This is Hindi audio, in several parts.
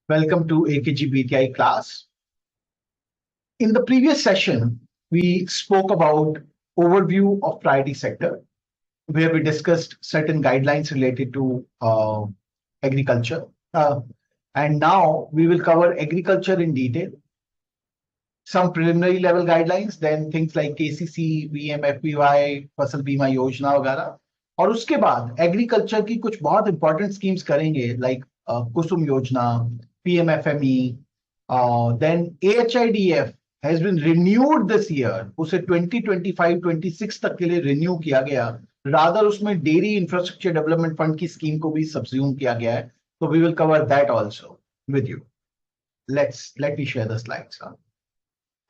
Welcome to AKG BTI class. In the previous session, we spoke about overview of priority sector, where we discussed certain guidelines related to agriculture. And now we will cover agriculture in detail, some preliminary level guidelines, then things like KCC, VM, FPY, फसल बीमा योजना वगैरह. और उसके बाद एग्रीकल्चर की कुछ बहुत इंपॉर्टेंट स्कीम्स करेंगे लाइक कुसुम योजना, PMFME, then AHIDF has been renewed this year. उसे 2025-26 तक के लिए रिन्यू किया गया. रादर उसमें डेयरी इंफ्रास्ट्रक्चर डेवलपमेंट फंड की स्कीम को भी सब्ज्यूम किया गया है. So we will cover that also with you. Let me share the slides.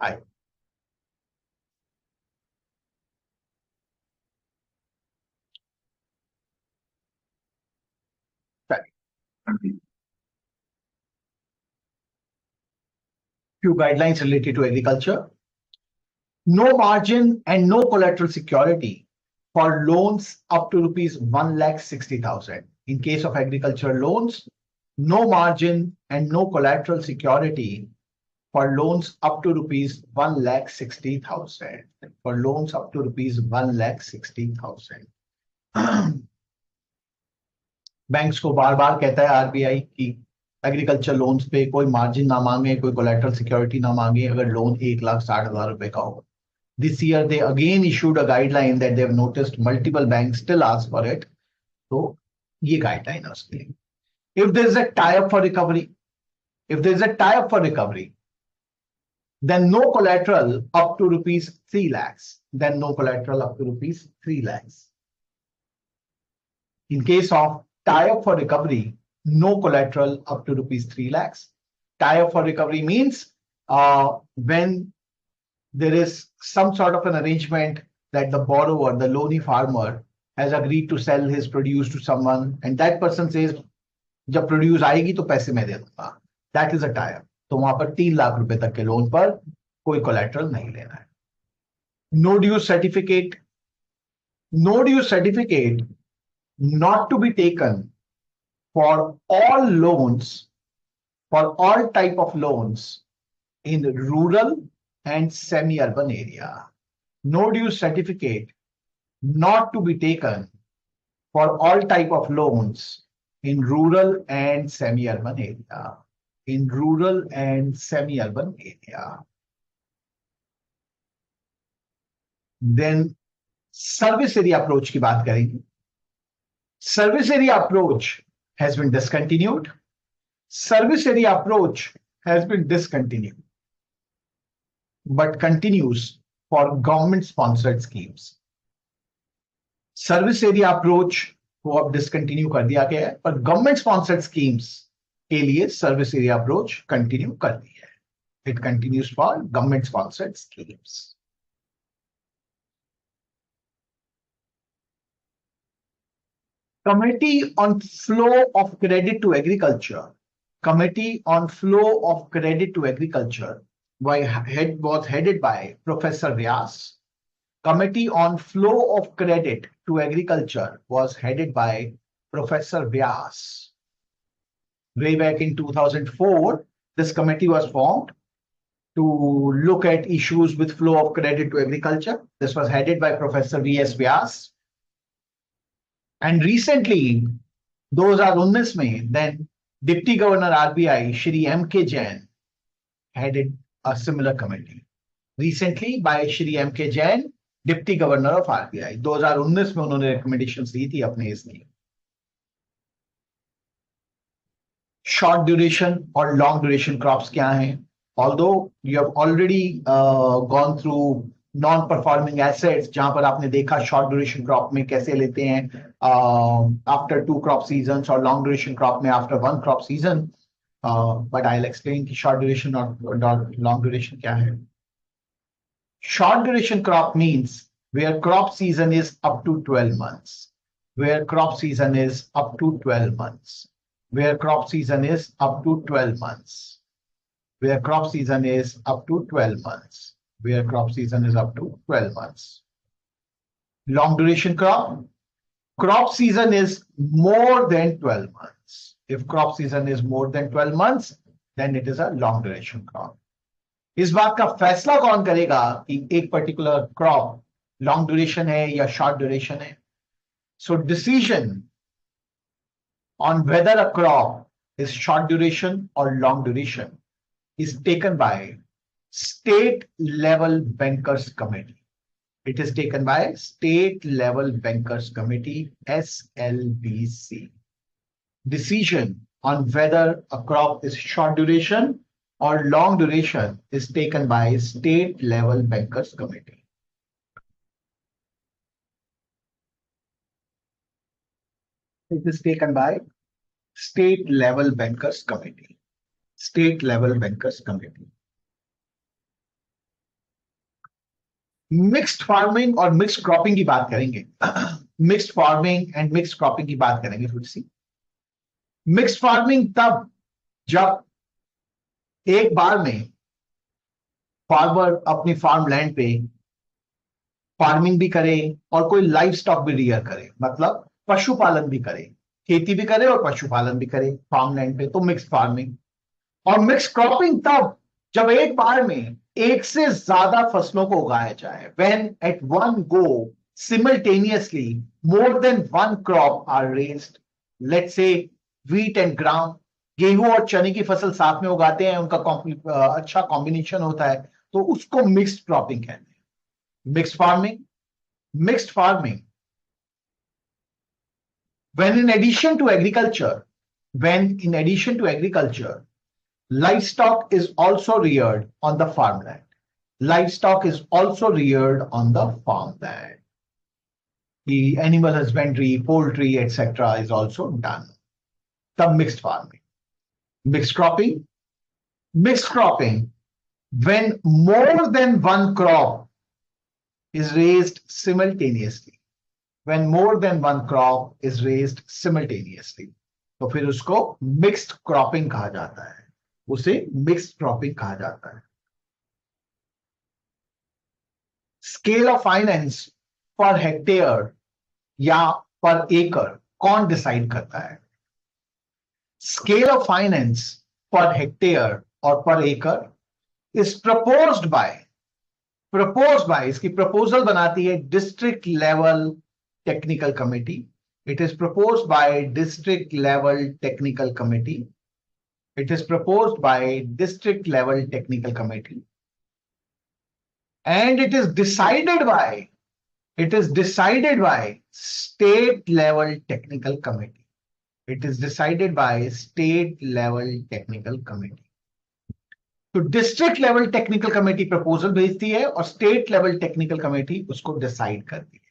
Hi. Few guidelines related to agriculture. No margin and no collateral security for loans up to rupees 1,60,000. In case of agricultural loans, no margin and no collateral security for loans up to rupees 1,60,000. For loans up to rupees 1,60,000. Banks को बार बार कहता है आरबीआई की एग्रीकल्चर लोन्स पे कोई मार्जिन ना मांगे, कोई कोलैटरल सिक्योरिटी ना मांगे अगर लोन 1,60,000 रुपए का हो. This year they again issued a guideline that they've noticed multiple banks still ask for it. So ये guideline है उसके लिए. If there is a tie-up for recovery, then no collateral up to rupees 3 lakhs. Then no collateral up to rupees 3 lakhs. In case of tie-up for recovery, no collateral up to rupees 3 lakhs. Tie-up for recovery means when there is some sort of an arrangement that the borrower, the loany farmer, has agreed to sell his produce to someone, and that person says, जब produce आएगी तो पैसे मैं दे दूंगा. That is a tie-up. तो वहां पर 3 लाख रुपए तक के लोन पर कोई collateral नहीं लेना है. No due certificate not to be taken for all loans, for all type of loans in rural and semi-urban area. No due certificate not to be taken for all type of loans in rural and semi-urban area. In rural and semi-urban area. Then service area approach की बात करेंगे. Service area approach has been discontinued. Service area approach has been discontinued, but continues for government-sponsored schemes. Service area approach को अब discontinue कर दिया गया है, पर government-sponsored schemes के लिए service area approach continue कर दी है. It continues for government-sponsored schemes. Committee on Flow of Credit to Agriculture. Committee on Flow of Credit to Agriculture was headed by Professor Vyas. Committee on Flow of Credit to Agriculture was headed by Professor Vyas. Way back in 2004, this committee was formed to look at issues with flow of credit to agriculture. This was headed by Professor V.S. Vyas. And recently, 2019 में, then Deputy Governor RBI, Shri M.K. Jain, headed a similar committee. Recently, by Shri M.K. Jain, Deputy Governor of RBI. 2019 में उन्होंने recommendations दी थी अपने इसलिए. Short duration or long duration crops क्या हैं? Although you have already gone through non-performing assets, जहां पर आपने देखा short duration crop में कैसे लेते हैं after 2 crop seasons or long duration crop में after 1 crop season. But I'll explain कि short duration or long duration क्या है. Short duration crop means where crop season is up to 12 months. Where crop season is up to 12 months. Where crop season is up to 12 months. Where crop season is up to 12 months. Where crop season is up to 12 months. Long duration crop. Crop season is more than 12 months. If crop season is more than 12 months, then it is a long duration crop. इस बात का फैसला कौन करेगा कि एक पर्टिकुलर क्रॉप लॉन्ग ड्यूरेशन है या शॉर्ट ड्यूरेशन है? So decision on whether a crop is short duration or long duration is taken by state level bankers committee. It is taken by state level bankers committee, SLBC. Decision on whether a crop is short duration or long duration is taken by state level bankers committee. It is taken by state level bankers committee. State level bankers committee. Mixed farming और मिक्स्ड क्रॉपिंग की बात करेंगे. Mixed farming and mixed cropping की बात करेंगे थोड़ी सी. मिक्स्ड फार्मिंग तब जब एक बार में फार्मर अपनी फार्म लैंड पे फार्मिंग भी करे और कोई लाइव स्टॉक भी रियर करे, मतलब पशुपालन भी करे, खेती भी करे और पशुपालन भी करे फार्म लैंड पे, तो मिक्स्ड फार्मिंग. और मिक्स्ड क्रॉपिंग तब जब एक बार में एक से ज्यादा फसलों को उगाया जाए, when at one go simultaneously more than one crop are raised. Let's say wheat and gram, गेहूं और चने की फसल साथ में उगाते हैं, उनका अच्छा कॉम्बिनेशन होता है, तो उसको मिक्स्ड क्रॉपिंग कहते हैं. Mixed farming when in addition to agriculture livestock is also reared on the farmland. The animal husbandry, poultry, etc. is also done. The mixed farming. Mixed cropping, when more than one crop is raised simultaneously. तो फिर उसको मिक्स्ड क्रॉपिंग कहा जाता है. Scale of finance per hectare या पर एकड़ कौन डिसाइड करता है? Scale of finance per hectare और पर एकड़ इज प्रपोज्ड बाय, इसकी प्रपोजल बनाती है district level technical committee. It is proposed by district level technical committee. And it is decided by state level technical committee. तो district level technical committee proposal भेजती है और स्टेट लेवल टेक्निकल कमेटी उसको डिसाइड करती है,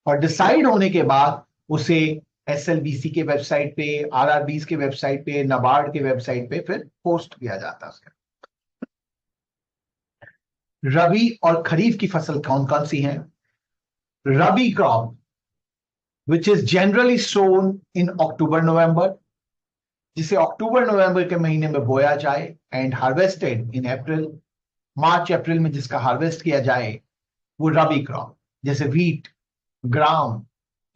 और डिसाइड होने के बाद उसे एसएलबीसी के वेबसाइट पे, आरआरबीज के वेबसाइट पे, नाबार्ड के वेबसाइट पे फिर पोस्ट किया जाता है. रबी और खरीफ की फसल कौन कौन सी हैं? रबी crop which is generally sown इन अक्टूबर नवंबर, जिसे अक्टूबर नवंबर के महीने में बोया जाए, एंड हार्वेस्टेड इन अप्रैल, मार्च अप्रैल में जिसका हार्वेस्ट किया जाए वो रबी क्रॉप. जैसे व्हीट, ग्राम,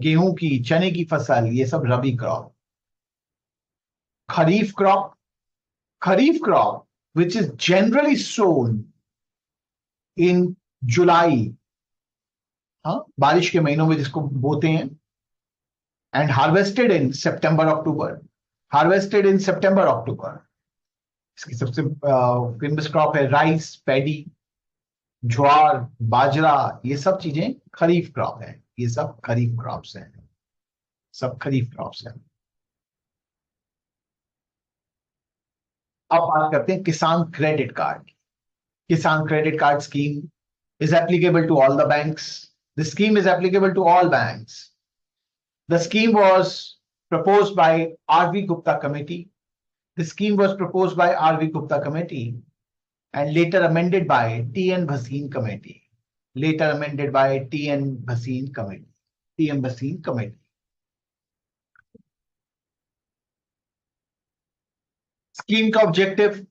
गेहूं की, चने की फसल, ये सब rabi crop. Kharif crop which is generally sown in July, बारिश के महीनों में जिसको बोते हैं, एंड हार्वेस्टेड इन सितंबर अक्टूबर. इसकी सबसे फेमस क्रॉप है राइस, पैडी, ज्वार, बाजरा, ये सब चीजें खरीफ क्रॉप है. ये सब खरीफ क्रॉप्स हैं. अब बात करते हैं किसान क्रेडिट कार्ड. किसान credit card scheme is applicable to all the banks. The scheme is applicable to all banks. The scheme was proposed by R.V. Gupta committee. And later amended by T.N. Bhasin committee. Scheme का ऑब्जेक्टिव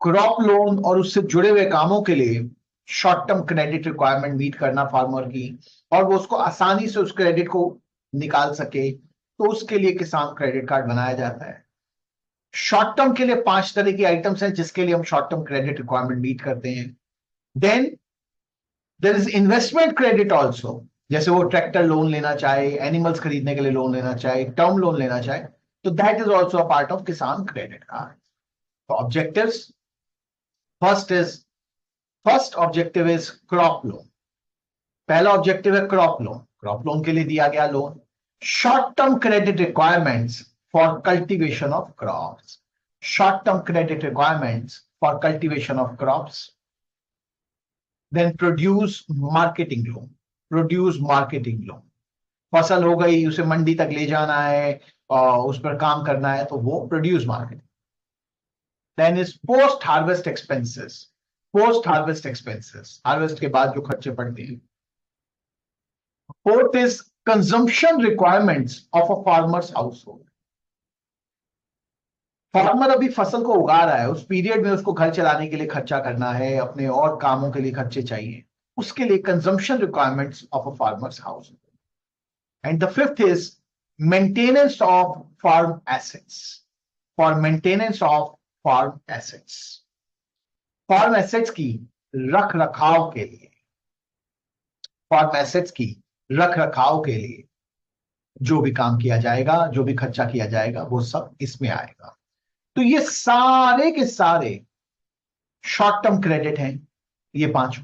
क्रॉप लोन और उससे जुड़े हुए कामों के लिए short term credit requirement meet करना फार्मर की, और वो उसको आसानी से उस क्रेडिट को निकाल सके, तो उसके लिए किसान क्रेडिट कार्ड बनाया जाता है. शॉर्ट टर्म के लिए 5 तरह की आइटम्स हैं जिसके लिए हम short term credit requirement meet करते हैं. Then there is investment credit also. जैसे वो ट्रैक्टर लोन लेना चाहे, एनिमल्स खरीदने के लिए लोन लेना चाहे, टर्म लोन लेना चाहे, तो that is also a part of Kisan credit card. तो objectives, first objective is crop loan. पहला ऑब्जेक्टिव है क्रॉप लोन. क्रॉप लोन के लिए दिया गया loan. Short term credit requirements for cultivation of crops. Short term credit requirements for cultivation of crops. Then produce marketing loan. Produce marketing loan. फसल हो गई, उसे मंडी तक ले जाना है और उस पर काम करना है, तो वो produce marketing. Then is post harvest expenses. Post harvest expenses, harvest के बाद जो खर्चे पड़ते हैं. Fourth is consumption requirements of a farmer's household. Farmer अभी फसल को उगा रहा है, उस पीरियड में उसको घर चलाने के लिए खर्चा करना है, अपने और कामों के लिए खर्चे चाहिए, उसके लिए consumption requirements of a farmer's household. And the fifth is maintenance of farm assets. For maintenance of farm assets. Farm assets की रख रखाव के लिए, फार्म एसेट्स की रख रखाव के लिए जो भी काम किया जाएगा, जो भी खर्चा किया जाएगा, वो सब इसमें आएगा. तो ये सारे के सारे शॉर्ट टर्म क्रेडिट हैं, ये पांचों.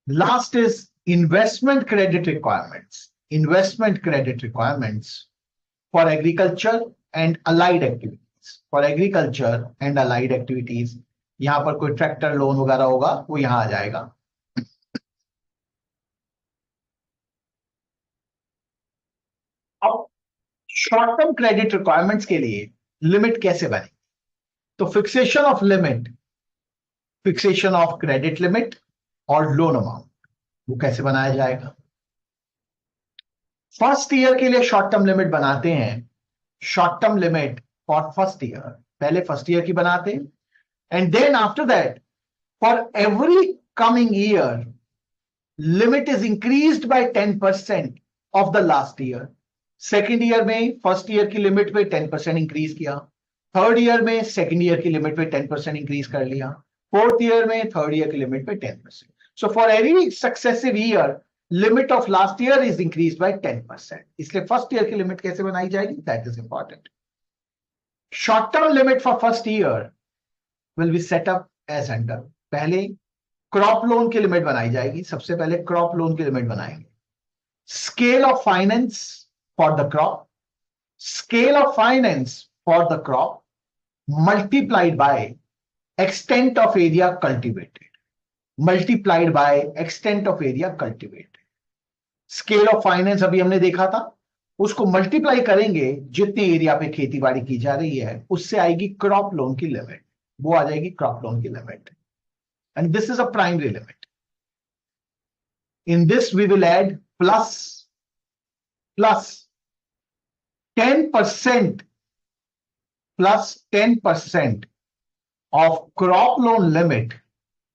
Last is investment credit requirements. Investment credit requirements for agriculture and allied activities. For agriculture and allied activities. यहां पर कोई ट्रैक्टर लोन वगैरह होगा, वो यहां आ जाएगा. अब शॉर्ट टर्म क्रेडिट रिक्वायरमेंट्स के लिए लिमिट कैसे बने? तो fixation of limit, fixation of credit limit और लोन अमाउंट, वो कैसे बनाया जाएगा? फर्स्ट ईयर के लिए शॉर्ट टर्म लिमिट बनाते हैं. Short term limit for first year, पहले फर्स्ट ईयर की बनाते हैं. And then after that for every coming year limit is increased by 10% of the last year. Second year में फर्स्ट ईयर की लिमिट पे 10% इंक्रीज किया. थर्ड ईयर में सेकेंड ईयर की लिमिट पे 10% इंक्रीज कर लिया. फोर्थ ईयर में थर्ड ईयर की लिमिट पे 10%. So for every successive year limit of last year is increase by 10%. इसलिए फर्स्ट ईयर की लिमिट कैसे बनाई जाएगी, that is important. Short term limit for first year will be set up as under. पहले क्रॉप लोन की लिमिट बनाई जाएगी. सबसे पहले क्रॉप लोन की लिमिट बनाएंगे. Scale of finance for the crop, scale of finance for the crop multiplied by extent of area cultivated, multiplied by extent of area cultivated. Scale of finance अभी हमने देखा था, उसको मल्टीप्लाई करेंगे जितने एरिया पे खेती बाड़ी की जा रही है, उससे आएगी क्रॉप लोन की लिमिट. वो आ जाएगी क्रॉप लोन की limit. And this is a primary limit. In this we will add plus 10% plus 10% of crop loan limit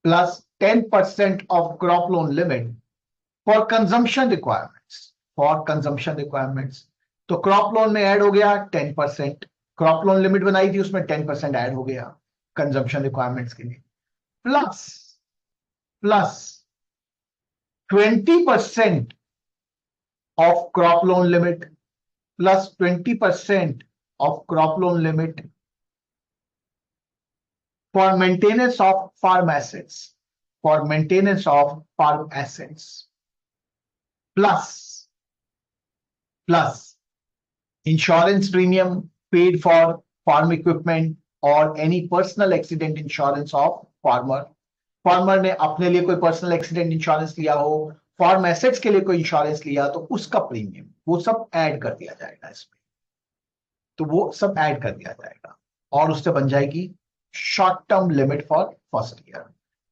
plus 10% of crop loan limit for consumption requirements. For consumption requirements. तो crop loan में ऐड हो गया 10%. crop loan limit बनाई थी, उसमें 10% ऐड हो गया consumption requirements के लिए. plus 20% of crop loan limit plus 20% of crop loan limit for maintenance of farm assets, for maintenance of farm assets, plus insurance premium paid for farm equipment or any personal accident insurance of farmer. Farmer ने अपने लिए कोई पर्सनल एक्सीडेंट इंश्योरेंस लिया हो, फार्म एसेट्स के लिए कोई इंश्योरेंस लिया, तो उसका प्रीमियम वो सब ऐड कर दिया जाएगा इसमें. तो वो सब ऐड कर दिया जाएगा और उससे बन जाएगी short term limit for first year.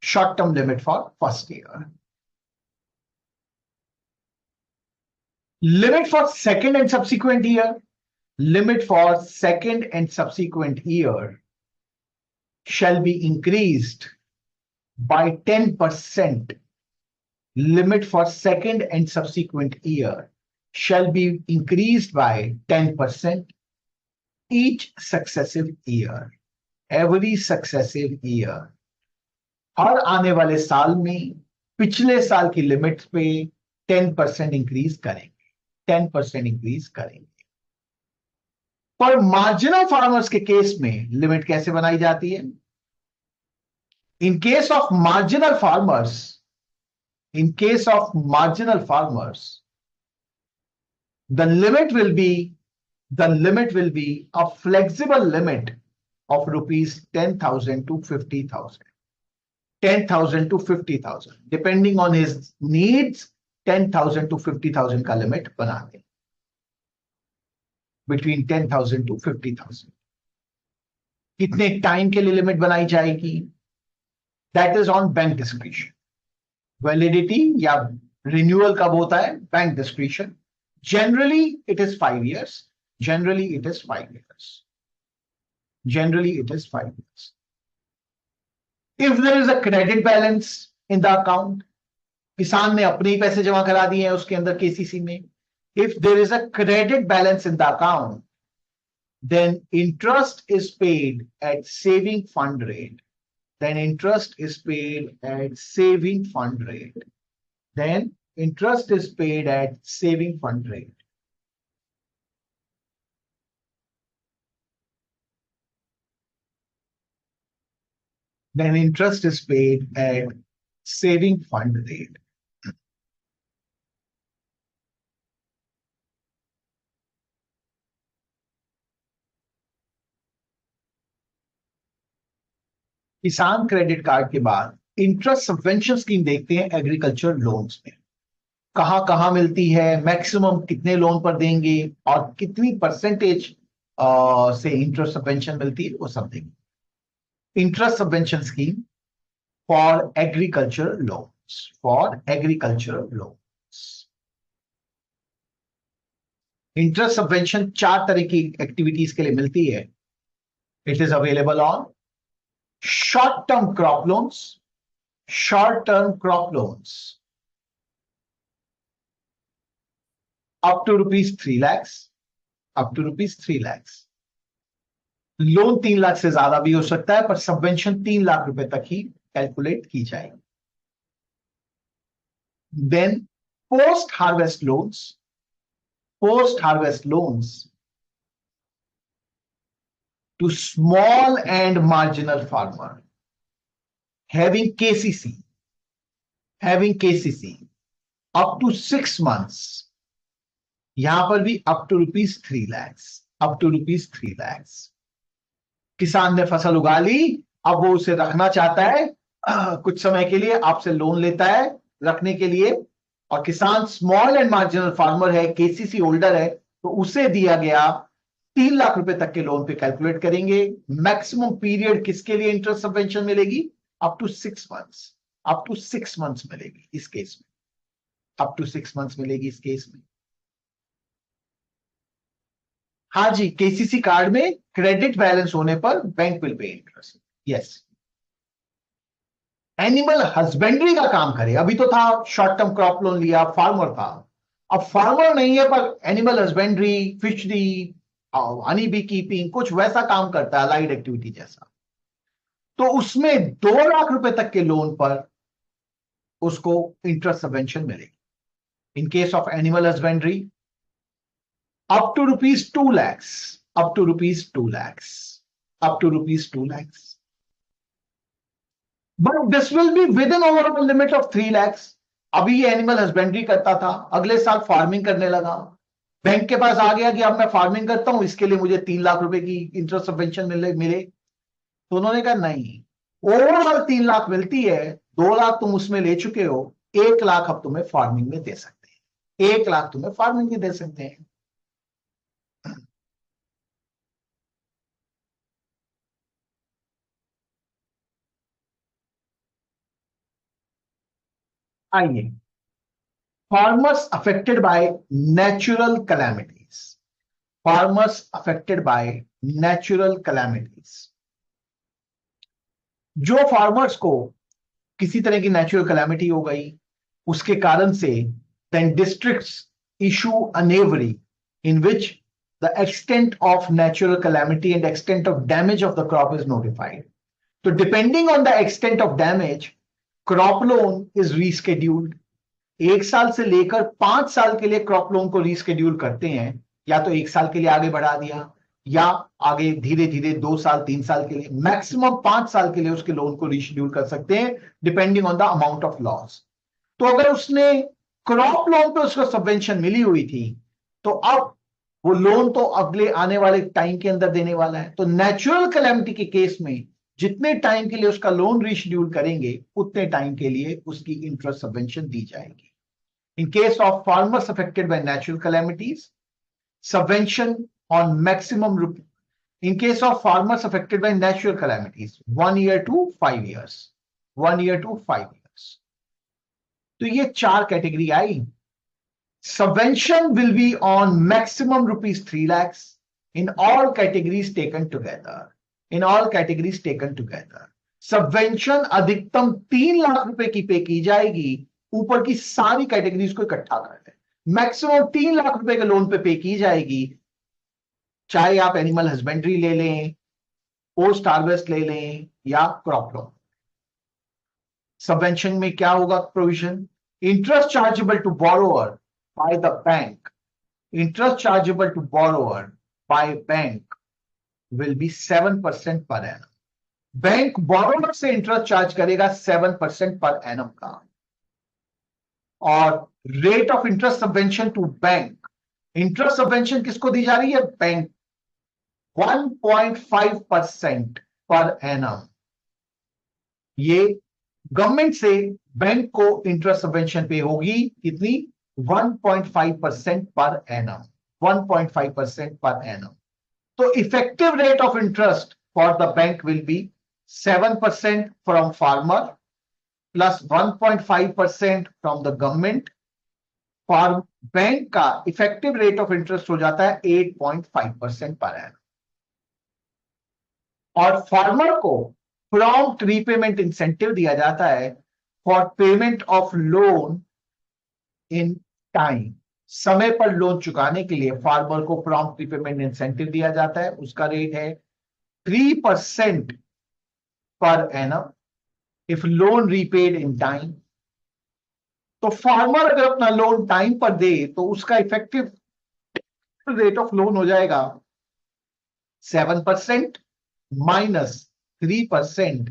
Short term limit for first year. Limit for second and subsequent year. Limit for second and subsequent year shall be increased by 10%. Limit for second and subsequent year shall be increased by 10% each successive year, every successive year, हर आने वाले साल में पिछले साल की लिमिट पे 10% इंक्रीज करेंगे, 10% इंक्रीज करेंगे। पर मार्जिनल फार्मर्स के केस में लिमिट कैसे बनाई जाती है? इन case of marginal farmers, in case of marginal farmers, the limit will be a flexible limit of rupees 10,000 to 50,000, 10,000 to 50,000, depending on his needs. 10,000 to 50,000 का लिमिट बना दें, between 10,000 to 50,000। कितने टाइम के लिए लिमिट बनाई जाएगी? That is on bank discretion। Validity या रिन्यूअल कब होता है? Bank discretion. Generally it is 5 years, generally it is 5 years, generally it is 5 years। If there is a credit balance in the account, किसान ने अपने ही पैसे जमा करा दिए हैं उसके अंदर केसीसी में, if there is a credit balance in the account, then interest is paid at saving fund rate, then interest is paid at saving fund rate. Then interest is paid at saving fund rate. Then interest is paid at saving fund rate. किसान क्रेडिट कार्ड के बाद इंटरेस्ट सबवेंशन स्कीम देखते हैं एग्रीकल्चर लोन्स में, कहां कहां मिलती है, मैक्सिमम कितने लोन पर देंगे और कितनी परसेंटेज से इंटरेस्ट सबवेंशन मिलती है, वो सब देंगे। Interest subvention scheme for agriculture loans, for agriculture loans. Interest subvention 4 तरह की एक्टिविटीज के लिए मिलती है। It is available on short-term crop loans, short-term crop loans up to rupees 3 lakhs, up to rupees 3 lakhs। Loan 3 lakh से ज्यादा भी हो सकता है, पर सबवेंशन 3 लाख रुपए तक ही कैलकुलेट की जाएगी। Then post harvest loans, post harvest loans to small and marginal farmer having KCC, up to 6 months, यहां पर भी up to rupees 3 lakhs, up to rupees 3 lakhs। किसान ने फसल उगा ली, अब वो उसे रखना चाहता है, कुछ समय के लिए आपसे लोन लेता है रखने के लिए, और किसान स्मॉल एंड मार्जिनल फार्मर है, केसीसी होल्डर है, तो उसे दिया गया 3 लाख रुपए तक के लोन पे कैलकुलेट करेंगे। मैक्सिमम पीरियड किसके लिए इंटरेस्ट सबवेंशन मिलेगी? Up to 6 months, up to 6 months मिलेगी इस केस में, अप टू 6 मंथ्स मिलेगी इस केस में। हाँ जी, केसीसी कार्ड में क्रेडिट बैलेंस होने पर bank will pay interest. Yes, animal husbandry का काम करे, अभी तो था शॉर्ट टर्म क्रॉप लोन लिया, फार्मर था, अब फार्मर नहीं है पर animal husbandry, fishery, honey bee keeping, कुछ वैसा काम करता है, अलाइड एक्टिविटी जैसा, तो उसमें 2 लाख रुपए तक के लोन पर उसको इंटरेस्ट सबवेंशन मिलेगी। In case of animal husbandry up to rupees 2 lakhs, up to rupees 2 lakhs, up to rupees 2 lakhs, but this will be with an overall limit of 3 lakhs। अभी ये एनिमल हस्बेंड्री करता था, अगले साल फार्मिंग करने लगा, बैंक के पास आ गया कि अब मैं फार्मिंग करता हूं, इसके लिए मुझे 3 लाख रुपए की इंटरेस्ट सबवेंशन मिले, तो उन्होंने कहा नहीं, ओवरऑल 3 लाख मिलती है, 2 लाख तुम उसमें ले चुके हो, 1 लाख अब तुम्हें फार्मिंग में दे सकते हैं, 1 लाख तुम्हें फार्मिंग में दे सकते हैं। आइए, farmers affected by natural calamities, farmers affected by natural calamities. जो फार्मर्स को किसी तरह की नेचुरल कैलामिटी हो गई, उसके कारण से, then districts issue a knavery in which the extent of natural calamity and extent of damage of the crop is notified. So depending on the extent of damage, crop loan is rescheduled. 1 साल से लेकर 5 साल के लिए क्रॉप लोन को रीस्केड्यूल करते हैं, या तो 1 साल के लिए आगे बढ़ा दिया या आगे धीरे धीरे 2 साल 3 साल के लिए, मैक्सिमम 5 साल के लिए उसके लोन को रीशेड्यूल कर सकते हैं depending on the amount of loss. तो अगर उसने क्रॉप लोन पे उसको सबवेंशन मिली हुई थी तो अब वो लोन तो अगले आने वाले टाइम के अंदर देने वाला है। तो नेचुरल कैलेमिटी के केस में जितने टाइम के लिए उसका लोन रीशेड्यूल करेंगे उतने टाइम के लिए उसकी इंटरेस्ट सबवेंशन दी जाएगी। In case of farmers affected by natural calamities, subvention on maximum rupee. In case of farmers affected by natural calamities, 1 year to 5 years. 1 year to 5 years. तो ये 4 category I. Subvention will be on maximum rupees 3 lakhs in all categories taken together. In all categories taken together. Subvention अधिकतम 3 लाख रुपए की पे की जाएगी, ऊपर की सारी कैटेगरीज को इकट्ठा कर लें। मैक्सिमम 3 लाख रुपए के लोन पे की जाएगी, चाहे आप एनिमल हस्बेंड्री ले लें, पोस्ट हार्वेस्ट ले लें या क्रॉप लोन। सबवेंशन में क्या होगा provision? Interest chargeable to borrower by the bank, interest chargeable to borrower by bank will be 7% per annum. Bank borrower से इंटरेस्ट चार्ज करेगा 7% पर एनम का। और rate of interest subvention to bank, interest subvention किसको दी जा रही है? बैंक। 1.5% per annum. ये गवर्नमेंट से बैंक को इंटरेस्ट सबवेंशन पे होगी कितनी? 1.5% पर एनम। 1.5% per annum. तो effective rate of interest for the bank will be 7% from farmer plus 1.5% from the government। For bank का इफेक्टिव रेट ऑफ इंटरेस्ट हो जाता है 8.5% पर एनम। और फार्मर को प्रॉम्प्ट रीपेमेंट इंसेंटिव दिया जाता है for payment of loan in time. समय पर लोन चुकाने के लिए फार्मर को प्रॉम्प्ट रीपेमेंट इंसेंटिव दिया जाता है, उसका रेट है 3% per annum if loan repaid in time. तो फार्मर अगर अपना लोन टाइम पर दे तो उसका इफेक्टिव रेट ऑफ लोन हो जाएगा 7% माइनस 3%,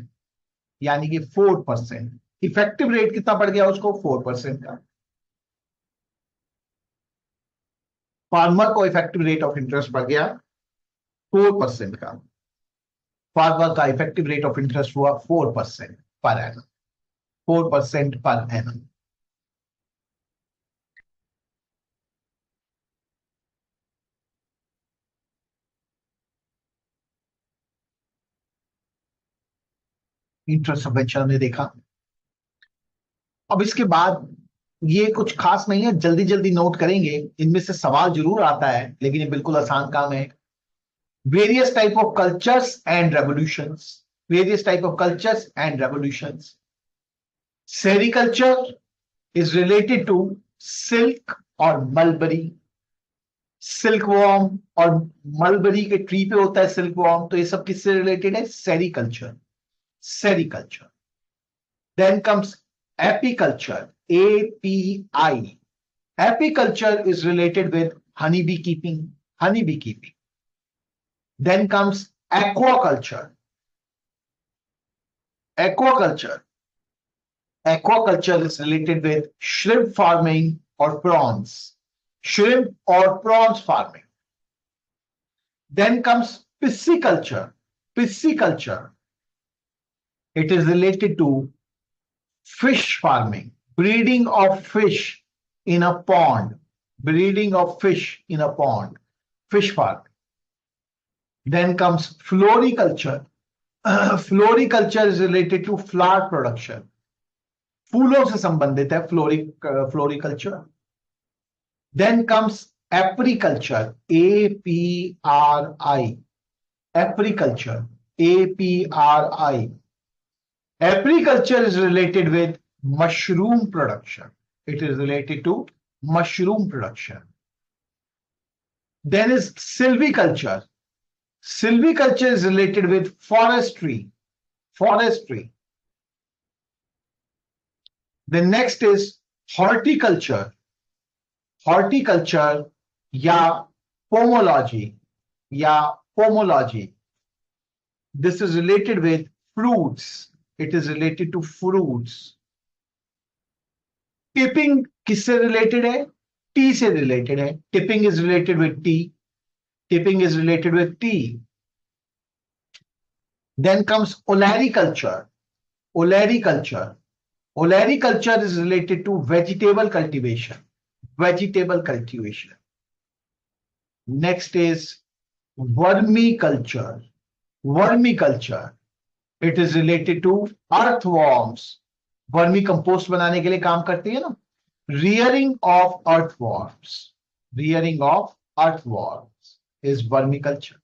यानी कि 4%। इफेक्टिव रेट कितना पड़ गया उसको? 4% का। फार्मर को इफेक्टिव रेट ऑफ इंटरेस्ट पड़ गया 4% का। फार्मर का इफेक्टिव रेट ऑफ इंटरेस्ट हुआ 4% per annum. 4% per annum. Interest subvention हमने देखा। अब इसके बाद ये कुछ खास नहीं है, जल्दी जल्दी नोट करेंगे, इनमें से सवाल जरूर आता है लेकिन ये बिल्कुल आसान काम है। Various type of cultures and revolutions. Various type of cultures and revolutions. Sericulture is related to silk और मलबरी। सिल्क वॉर्म और मलबरी के ट्री पे होता है सिल्क वॉर्म, तो ये सब किससे रिलेटेड है? Sericulture. Sericulture. Then comes apiculture, API. Apiculture is related with honeybee keeping. Honeybee keeping. Then comes aquaculture. Aquaculture. Aquaculture is related with shrimp farming or prawns. Shrimp or prawns farming. Then comes pisciculture. Pisciculture. It is related to fish farming, breeding of fish in a pond, breeding of fish in a pond, fish farming. Then comes floriculture. Floriculture is related to flower production. फूलों से संबंधित है floriculture. Then comes apiculture, APRI. Apiculture, APRI. Apiculture is related with mushroom production. It is related to mushroom production. Then is silviculture. Silviculture is related with forestry. The next is horticulture. Horticulture या pomology. This is related with fruits. It is related to fruits. Tipping किससे related है? Tea से related है. Tipping is related with tea. Then comes olericulture. Olericulture is related to vegetable cultivation. Next is vermiculture. It is related to earthworms. Vermi compost बनाने के लिए काम करती है ना. Rearing of earthworms is vermiculture.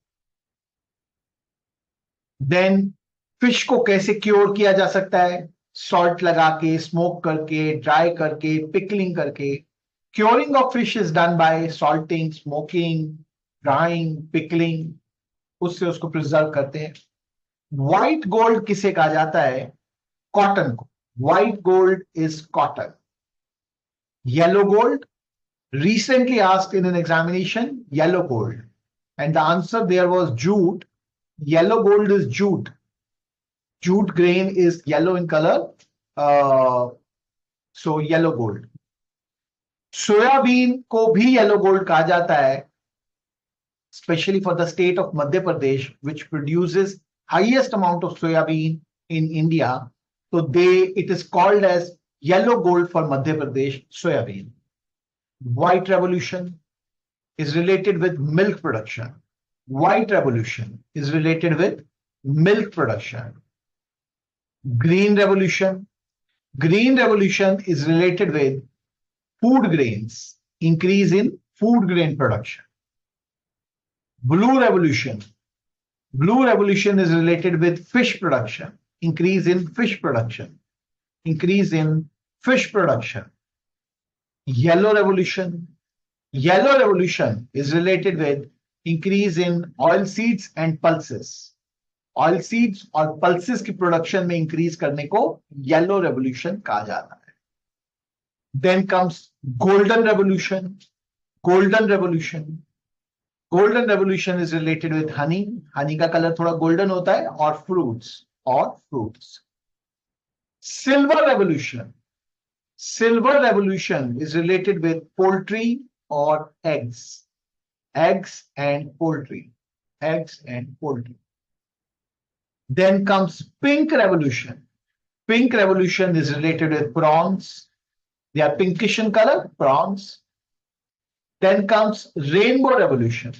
Then fish को कैसे क्योर किया जा सकता है? Salt लगा के, smoke करके, dry करके, pickling करके. Curing of fish is done by salting, smoking, drying, pickling. उससे उसको preserve करते हैं. White gold किसे कहा जाता है? Cotton को. White gold is cotton. Yellow gold, recently asked in an examination, yellow gold. And the answer there was jute. Yellow gold is jute. Jute grain is yellow in color. So yellow gold. Soybean को भी yellow gold कहा जाता है, especially for the state of Madhya Pradesh, which produces highest amount of soybean in India. So it is called as yellow gold for Madhya Pradesh soybean. White revolution is related with milk production. Green revolution is related with food grains, increase in food grain production. Blue revolution is related with fish production, increase in fish production. Yellow revolution is related with increase in oil seeds and pulses. Oil seeds और pulses की production में increase करने को yellow revolution कहा जाता है. Then comes golden revolution. Golden revolution is related with honey. Honey का color थोड़ा golden होता है और fruits. Silver revolution is related with poultry or eggs and poultry. Then comes pink revolution is related with prawns. They are pinkish in color, prawns. Then comes rainbow revolution.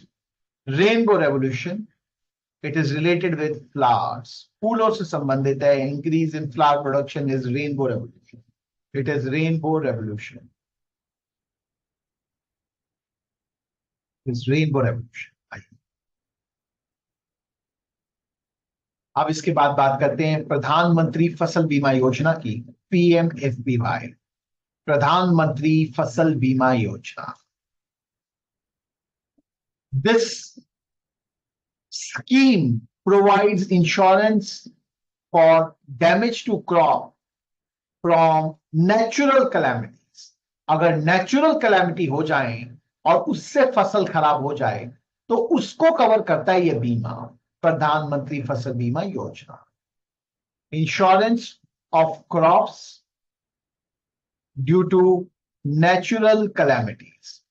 It is related with flowers. फूलों से संबंधित है. Increase in flower production is rainbow revolution. It is rainbow revolution. अब इसके बाद बात करते हैं प्रधानमंत्री फसल बीमा योजना की. PMFBY, प्रधानमंत्री फसल बीमा योजना. This scheme provides insurance for damage to crop from natural calamities. अगर natural calamity हो जाए और उससे फसल खराब हो जाए तो उसको कवर करता है ये बीमा, प्रधानमंत्री फसल बीमा योजना. Insurance of crops due to natural calamities.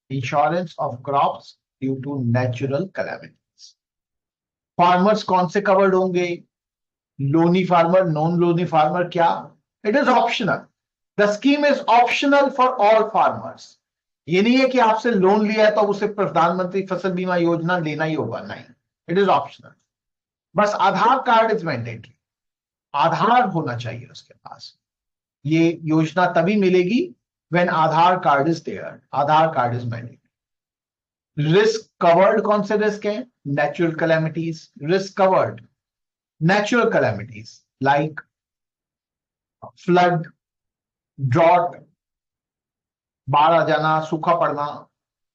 Insurance of crops due to natural calamities. Farmers कौन से covered होंगे? Loany farmer, non-loany farmer क्या? It is optional. The scheme is optional for all farmers. ये नहीं है कि आपसे लोन लिया है तो उसे प्रधानमंत्री फसल बीमा योजना लेना ही होगा, नहीं. It is optional. बस Aadhaar card is mandatory. Aadhaar होना चाहिए उसके पास. ये योजना तभी मिलेगी when Aadhaar card is there. Aadhaar card is mandatory. Risk covered कौन से रिस्क है? Natural calamities. Risk covered natural calamities like flood, drought, बाढ़ आ जाना, सूखा पड़ना,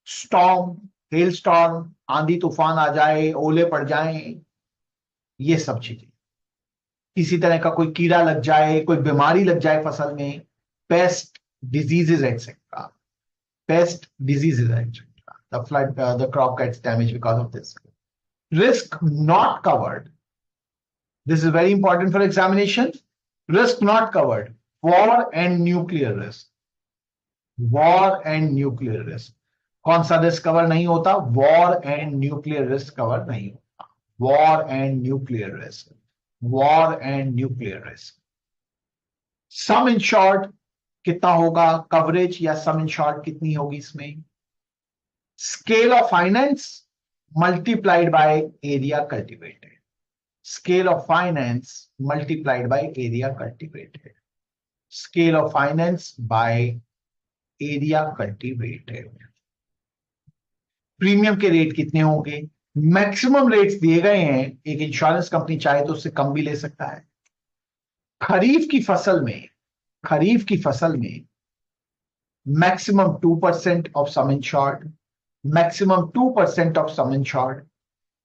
स्टॉर्म, हेल स्टॉर्म, आंधी तूफान आ जाए, ओले पड़ जाएं, ये सब चीजें। किसी तरह का कोई कीड़ा लग जाए, कोई बीमारी लग जाए फसल में, pest diseases etcetera, pest diseases etcetera, the flood, the crop gets damage because of this. Risk not covered. This is very important for examination. Risk not covered. War and nuclear risk. War and nuclear risk. कौन सा रिस्क कवर नहीं होता? War and nuclear risk cover नहीं होता. War and nuclear risk. War and nuclear risk. Some insured कितना होगा कवरेज, या सम इंश्योर्ड कितनी होगी इसमें? Scale of finance multiplied by area cultivated. Scale of finance multiplied by area cultivated. Scale of finance by area cultivated. Premium के रेट कितने होंगे? मैक्सिमम रेट्स दिए गए हैं. एक इंश्योरेंस कंपनी चाहे तो उससे कम भी ले सकता है. खरीफ की फसल में maximum 2% of sum insured, maximum 2% of sum insured.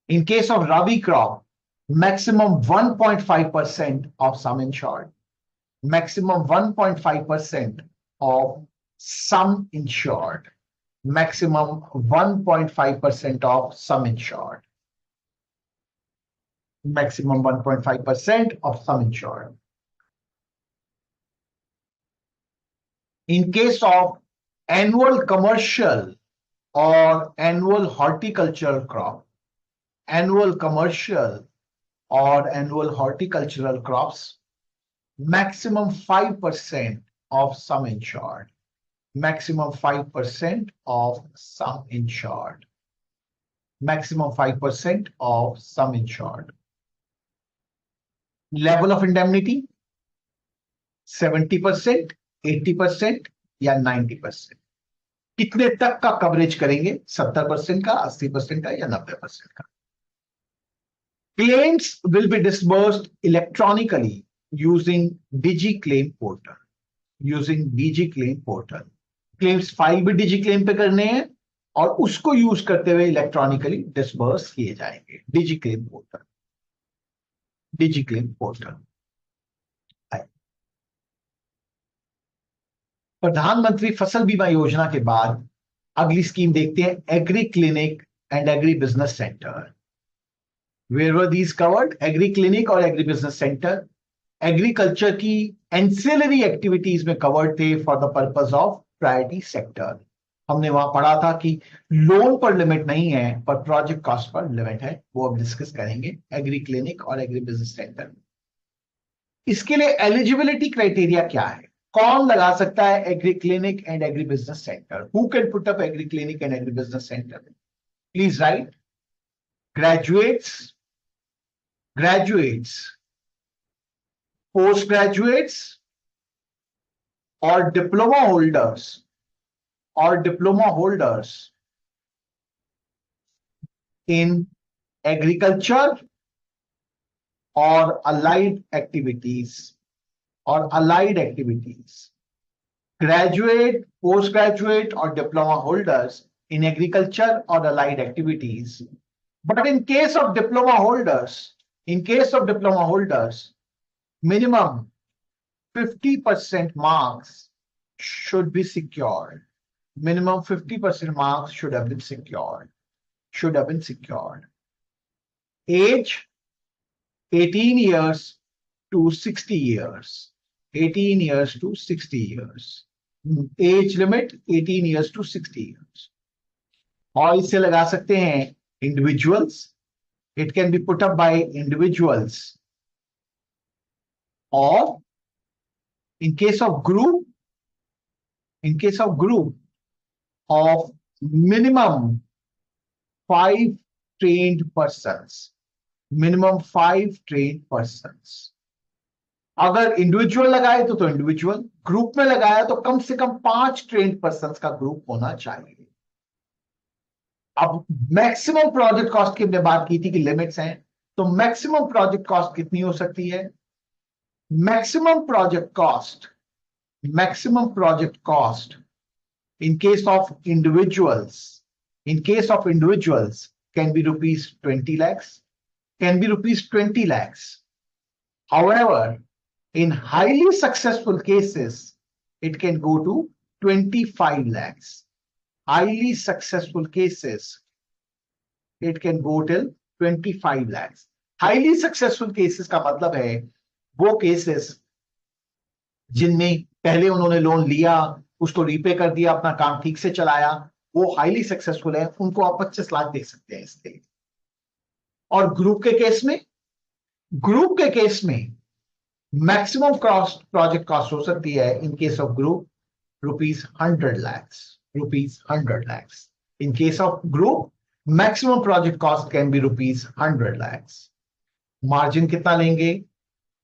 In case of Rabi crop, maximum 1.5% of sum insured. Maximum 1.5% of sum insured. Maximum 1.5% of sum insured. Maximum 1.5% of sum insured. In case of annual commercial or annual horticultural crop, annual commercial or annual horticultural crops, maximum 5% of sum insured. Maximum 5% of sum insured. Maximum 5% of sum insured. Level of indemnity 70%, 80% या 90%. कितने तक का कवरेज करेंगे? 70% का, 80% का या 90% का. Claims will be disbursed electronically using DigiClaim portal. Using DigiClaim portal. Claims file भी DigiClaim पे करने हैं और उसको यूज करते हुए इलेक्ट्रॉनिकली डिसबर्स किए जाएंगे. DigiClaim portal. DigiClaim portal. प्रधानमंत्री फसल बीमा योजना के बाद अगली स्कीम देखते हैं, agri clinic and agri business centre. Where were these covered? Agri clinic और एग्री बिजनेस सेंटर एग्रीकल्चर की एंसिलरी एक्टिविटीज में कवर्ड थे for the purpose of priority sector. हमने वहां पढ़ा था कि लोन पर लिमिट नहीं है पर प्रोजेक्ट कॉस्ट पर लिमिट है. वो अब डिस्कस करेंगे एग्री क्लिनिक और एग्री बिजनेस सेंटर. इसके लिए एलिजिबिलिटी क्राइटेरिया क्या है? कौन लगा सकता है agri clinic and agri business centre? Who can put up agri clinic and agri business centre? Please write. Graduates, post graduates और डिप्लोमा होल्डर्स इन एग्रीकल्चर और allied activities. Graduate, post graduate और diploma holders in agriculture or allied activities. But in case of diploma holders, minimum 50% marks should be secured. Minimum 50% marks should have been secured. Age 18 years to 60 years. 18 years to 60 years. Age limit 18 years to 60 years. और इसे लगा सकते हैं individuals. It can be put up by individuals और in case of group of minimum 5 trained persons. अगर इंडिविजुअल लगाए तो इंडिविजुअल, ग्रुप में लगाया तो कम से कम 5 ट्रेन्ड पर्सन का ग्रुप होना चाहिए. अब मैक्सिमम प्रोजेक्ट कॉस्ट की हमने बात की थी कि लिमिट्स हैं, तो मैक्सिमम प्रोजेक्ट कॉस्ट कितनी हो सकती है? Maximum project cost In case of individuals, can be rupees 20 lakhs, can be rupees 20 lakhs. However, in highly successful cases, it can go to 25 lakhs. Highly successful cases, it can go till 25 lakhs. Highly successful cases का मतलब है वो cases जिनमें पहले उन्होंने लोन लिया, उसको रीपे कर दिया, अपना काम ठीक से चलाया, वो हाईली सक्सेसफुल है, उनको आप 25 लाख दे सकते हैं इसके लिए। और ग्रुप के केस में मैक्सिमम कॉस्ट, प्रोजेक्ट कॉस्ट हो सकती है इन case of group rupees 100 lakhs. In case of group, maximum project cost can be rupees 100 lakhs. Margin कितना लेंगे?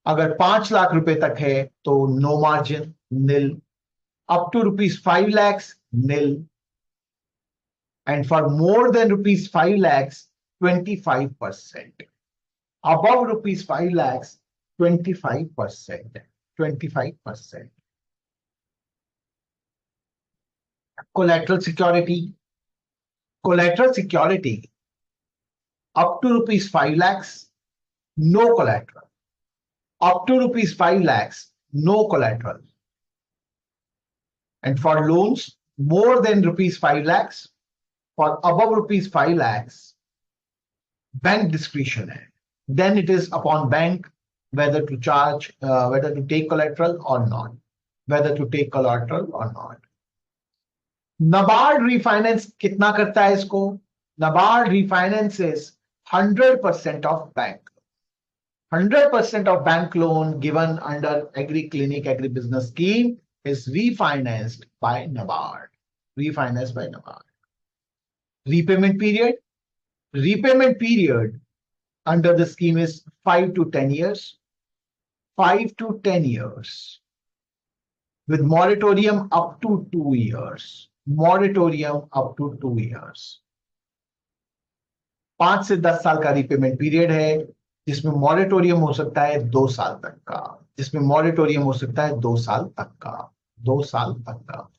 अगर 5 लाख रुपए तक है तो no margin, nil. Up to rupees 5 lakhs, nil. And for more than rupees 5 lakhs, 25%. Above rupees 5 lakhs, 25%. 25%. Collateral security. Collateral security up to rupees 5 lakhs, no collateral. Up to rupees 5 lakhs, no collateral. And for loans more than rupees 5 lakhs, for above rupees 5 lakhs, bank discretion hai. Then it is upon bank whether to charge, whether to take collateral or not. Whether to take collateral or not. NABARD refinance कितना करता है इसको? NABARD refinances 100% of bank. 100% of bank loan given under Agri-Clinic Agribusiness Scheme is refinanced by NABARD. Refinanced by NABARD. Repayment period? Repayment period under the scheme is 5 to 10 years. 5 to 10 years. With moratorium up to 2 years. Moratorium up to 2 years. 5 से 10 साल का रिपेमेंट पीरियड है, जिसमें मॉरेटोरियम हो सकता है 2 साल तक का, जिसमें मॉरेटोरियम हो सकता है 2 साल तक का, 2 साल तक का।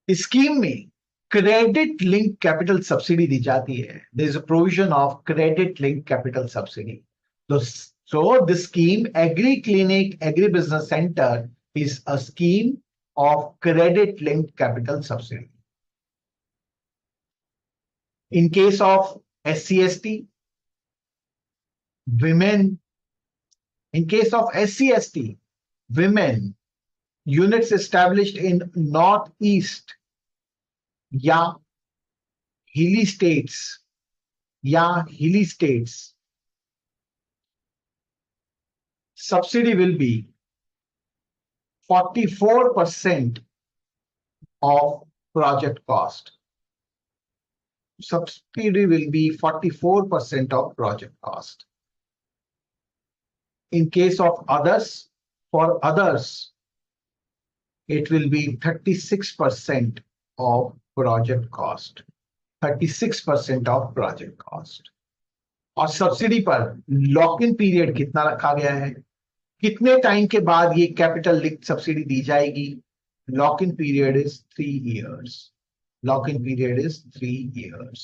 इस स्कीम में क्रेडिट लिंक कैपिटल सब्सिडी दी जाती है। There is a provision of credit link capital subsidy. So this scheme, Agri-Clinic Agribusiness Center, is a scheme of credit-linked capital subsidy. In case of SC/ST, women, in case of SC/ST, women, units established in Northeast या hilly states, subsidy will be 44% of project cost. Subsidy will be 44% of project cost. In case of others, for others, it will be 36% of project cost. 36% of project cost. और सब्सिडी पर लॉक इन पीरियड कितना रखा गया है? कितने टाइम के बाद ये कैपिटल लिंक सब्सिडी दी जाएगी? Lock in period is 3 years. Lock in period is 3 years.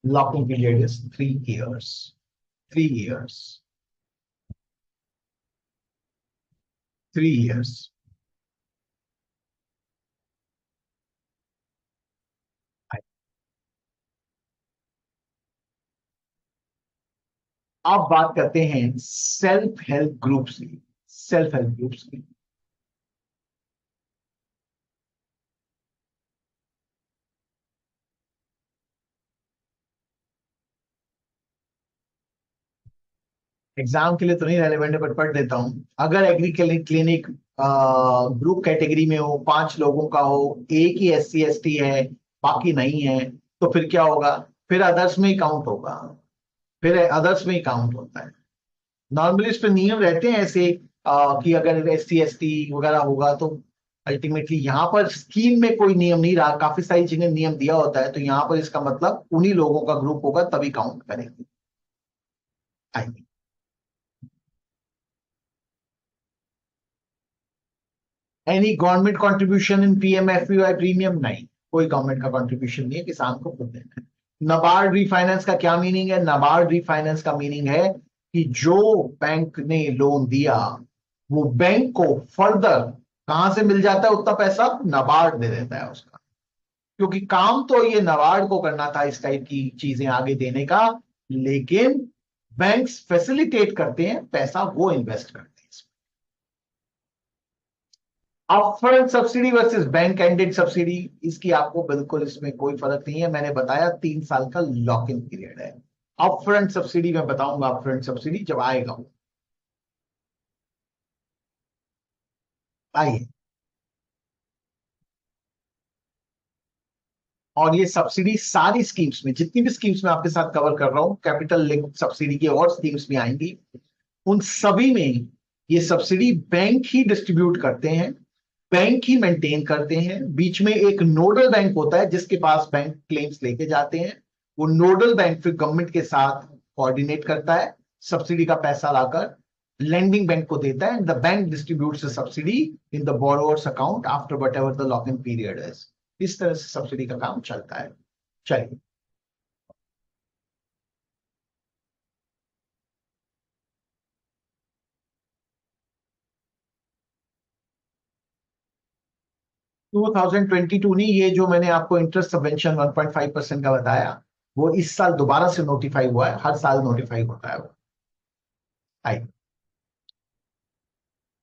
Lock in period is 3 years. 3 years. 3 years. अब बात करते हैं सेल्फ हेल्प ग्रुप्स की। सेल्फ हेल्प ग्रुप्स की एग्जाम के लिए तो नहीं रेलेवेंट है, पर पढ़ देता हूं। अगर एग्री क्लिनिक ग्रुप कैटेगरी में हो, 5 लोगों का हो, एक ही SC/ST है, बाकी नहीं है, तो फिर क्या होगा? फिर अदर्स में ही काउंट होगा। फिर अदर्स में ही काउंट होता है। नॉर्मली इस पे नियम रहते हैं ऐसे कि अगर SC/ST वगैरह होगा तो अल्टीमेटली यहाँ पर स्कीम में कोई नियम नहीं रहा, काफी सारी जगह नियम दिया होता है, तो यहाँ पर इसका मतलब उन्हीं लोगों का ग्रुप होगा तभी काउंट करेंगे। Any government contribution in PMFBY premium? नहीं, कोई गवर्नमेंट का कंट्रीब्यूशन नहीं है, किसान को खुद देना है। नाबार्ड रीफाइनेंस का क्या मीनिंग है? नाबार्ड रीफाइनेंस का मीनिंग है कि जो बैंक ने लोन दिया वो बैंक को फर्दर कहां से मिल जाता है उतना पैसा? नाबार्ड दे देता है उसका, क्योंकि काम तो ये नाबार्ड को करना था इस टाइप की चीजें आगे देने का, लेकिन बैंक्स फैसिलिटेट करते हैं, पैसा वो इन्वेस्ट करते हैं। Upfront subsidy versus bank ended subsidy, इसकी आपको बिल्कुल इसमें कोई फर्क नहीं है। मैंने बताया 3 साल का लॉक इन पीरियड है। अपफ्रंट सब्सिडी मैं बताऊंगा, अपफ्रंट सब्सिडी जब आएगा। आइए, और ये सब्सिडी सारी स्कीम्स में, जितनी भी स्कीम्स मैं आपके साथ कवर कर रहा हूं, कैपिटल लिंक सब्सिडी की और स्कीम्स भी आएंगी, उन सभी में ये सब्सिडी बैंक ही डिस्ट्रीब्यूट करते हैं, बैंक ही मेंटेन करते हैं। बीच में एक नोडल बैंक होता है जिसके पास बैंक क्लेम्स लेके जाते हैं, वो नोडल बैंक फिर गवर्नमेंट के साथ कोऑर्डिनेट करता है, सब्सिडी का पैसा लाकर लेंडिंग बैंक को देता है, and the bank distributes the subsidy in the borrowers account after what ever the lock in period is. इस तरह से सब्सिडी का काम चलता है। चलिए, 2022 नहीं, ये जो मैंने आपको इंटरेस्ट सबवेंशन 1.5% का बताया, वो इस साल दोबारा से नोटिफाई हुआ है, हर साल नोटिफाई होता है वो। आइए,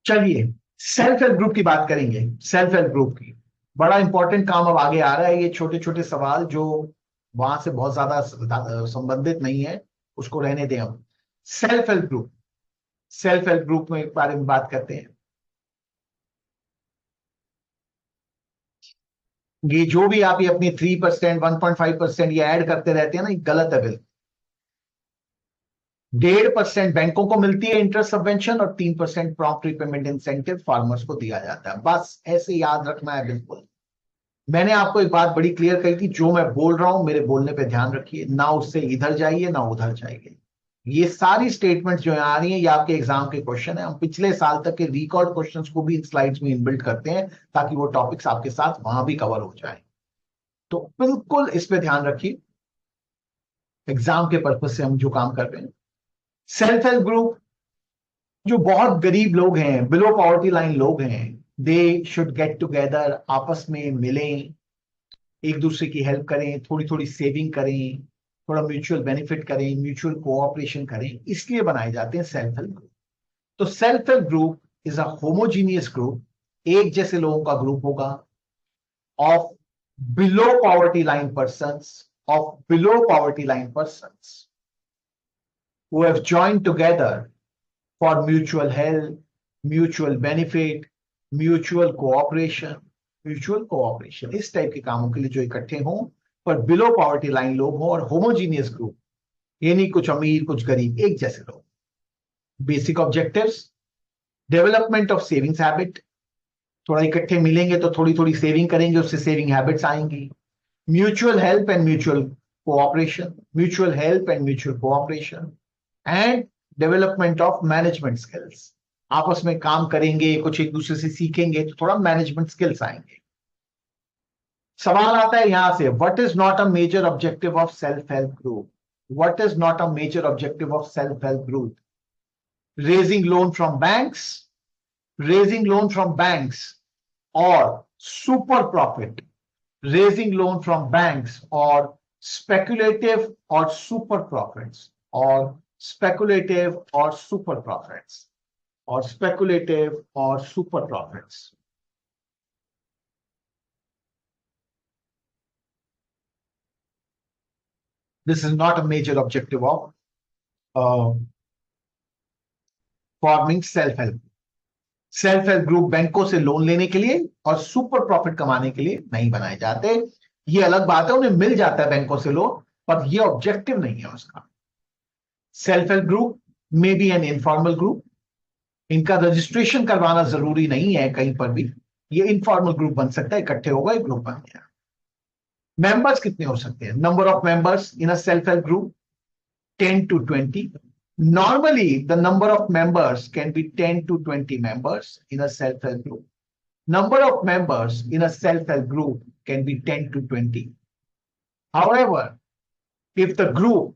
चलिए सेल्फ हेल्प ग्रुप की बात करेंगे। सेल्फ हेल्प ग्रुप की बड़ा इंपॉर्टेंट काम अब आगे आ रहा है। ये छोटे छोटे सवाल जो वहां से बहुत ज्यादा संबंधित नहीं है, उसको रहने दें हम। Self help group, self help group में बारे में बात करते हैं। ये जो भी आप ये अपनी 3%, 1.5% ये ऐड करते रहते हैं ना, ये गलत है बिल्कुल। 1.5% बैंकों को मिलती है इंटरेस्ट सबवेंशन, और 3% प्रॉम्प्ट रीपेमेंट इंसेंटिव फार्मर्स को दिया जाता है। बस ऐसे याद रखना है बिल्कुल। मैंने आपको एक बात बड़ी क्लियर कही थी, जो मैं बोल रहा हूं मेरे बोलने पे ध्यान रखिए, ना उससे इधर जाइए ना उधर जाइए। ये सारी स्टेटमेंट्स जो आ रही हैं ये आपके एग्जाम के क्वेश्चन है। हम पिछले साल तक के रिकॉर्ड क्वेश्चंस को भी इन स्लाइड्स में इनबिल्ट करते हैं, ताकि वो टॉपिक्स आपके साथ वहां भी कवर हो जाए। तो बिल्कुल इस पे ध्यान रखिए, एग्जाम के पर्पज से हम जो काम कर रहे हैं। सेल्फ हेल्प ग्रुप, जो बहुत गरीब लोग हैं, बिलो पॉवर्टी लाइन लोग हैं, दे शुड गेट टुगेदर, आपस में मिलें, एक दूसरे की हेल्प करें, थोड़ी थोड़ी सेविंग करें, थोड़ा म्यूचुअल बेनिफिट करें, म्यूचुअल कोऑपरेशन करें, इसलिए बनाए जाते हैं सेल्फ हेल्प ग्रुप। तो self help group is a homogeneous group, एक जैसे लोगों का ग्रुप होगा, of below poverty line persons, of below poverty line persons who have joined together for mutual help, mutual benefit, mutual cooperation, mutual cooperation, इस टाइप के कामों के लिए जो इकट्ठे हों, पर बिलो पॉवर्टी लाइन लोग हों, और होमोजीनियस ग्रुप, यानी कुछ अमीर कुछ गरीब एक जैसे लोग। Basic objectives, development of savings habit, थोड़ा इकट्ठे मिलेंगे तो थोड़ी थोड़ी सेविंग करेंगे, उससे सेविंग हैबिट्स आएंगी। Mutual help and mutual cooperation, mutual help and mutual cooperation, and development of management skills, आपस में काम करेंगे, कुछ एक दूसरे से सीखेंगे तो थोड़ा मैनेजमेंट स्किल्स आएंगे। सवाल आता है यहां से, what is not a major objective of self help group? What is not a major objective of self help group? Raising loan from banks, raising loan from banks, और super profit, raising loan from banks, or speculative or super profits, or speculative or super profits, or speculative or super profits. This is not a major objective of uh, forming self-help. Self help group बैंकों से लोन लेने के लिए और सुपर प्रॉफिट कमाने के लिए नहीं बनाए जाते। ये अलग बात है, उन्हें मिल जाता है बैंकों से लोन, पर ये ऑब्जेक्टिव नहीं है उसका। Self help group may be an informal group, इनका रजिस्ट्रेशन करवाना जरूरी नहीं है कहीं पर भी, ये इनफॉर्मल ग्रुप बन सकता है, इकट्ठे होगा एक ग्रुप बन गया। मेंबर्स कितने हो सकते हैं? Number of members in a self help group 10 to 20. Normally the number of members can be 10 to 20 members in a self help group. number of members in a self-help group can be 10 to 20. However, if the group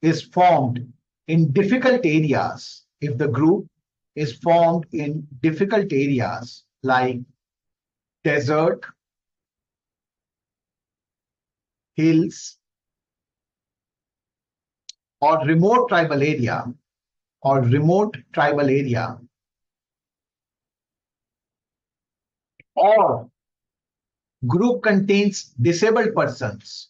is formed in difficult areas, if the group is formed in difficult areas like desert, hills, or remote tribal area, or group contains disabled persons,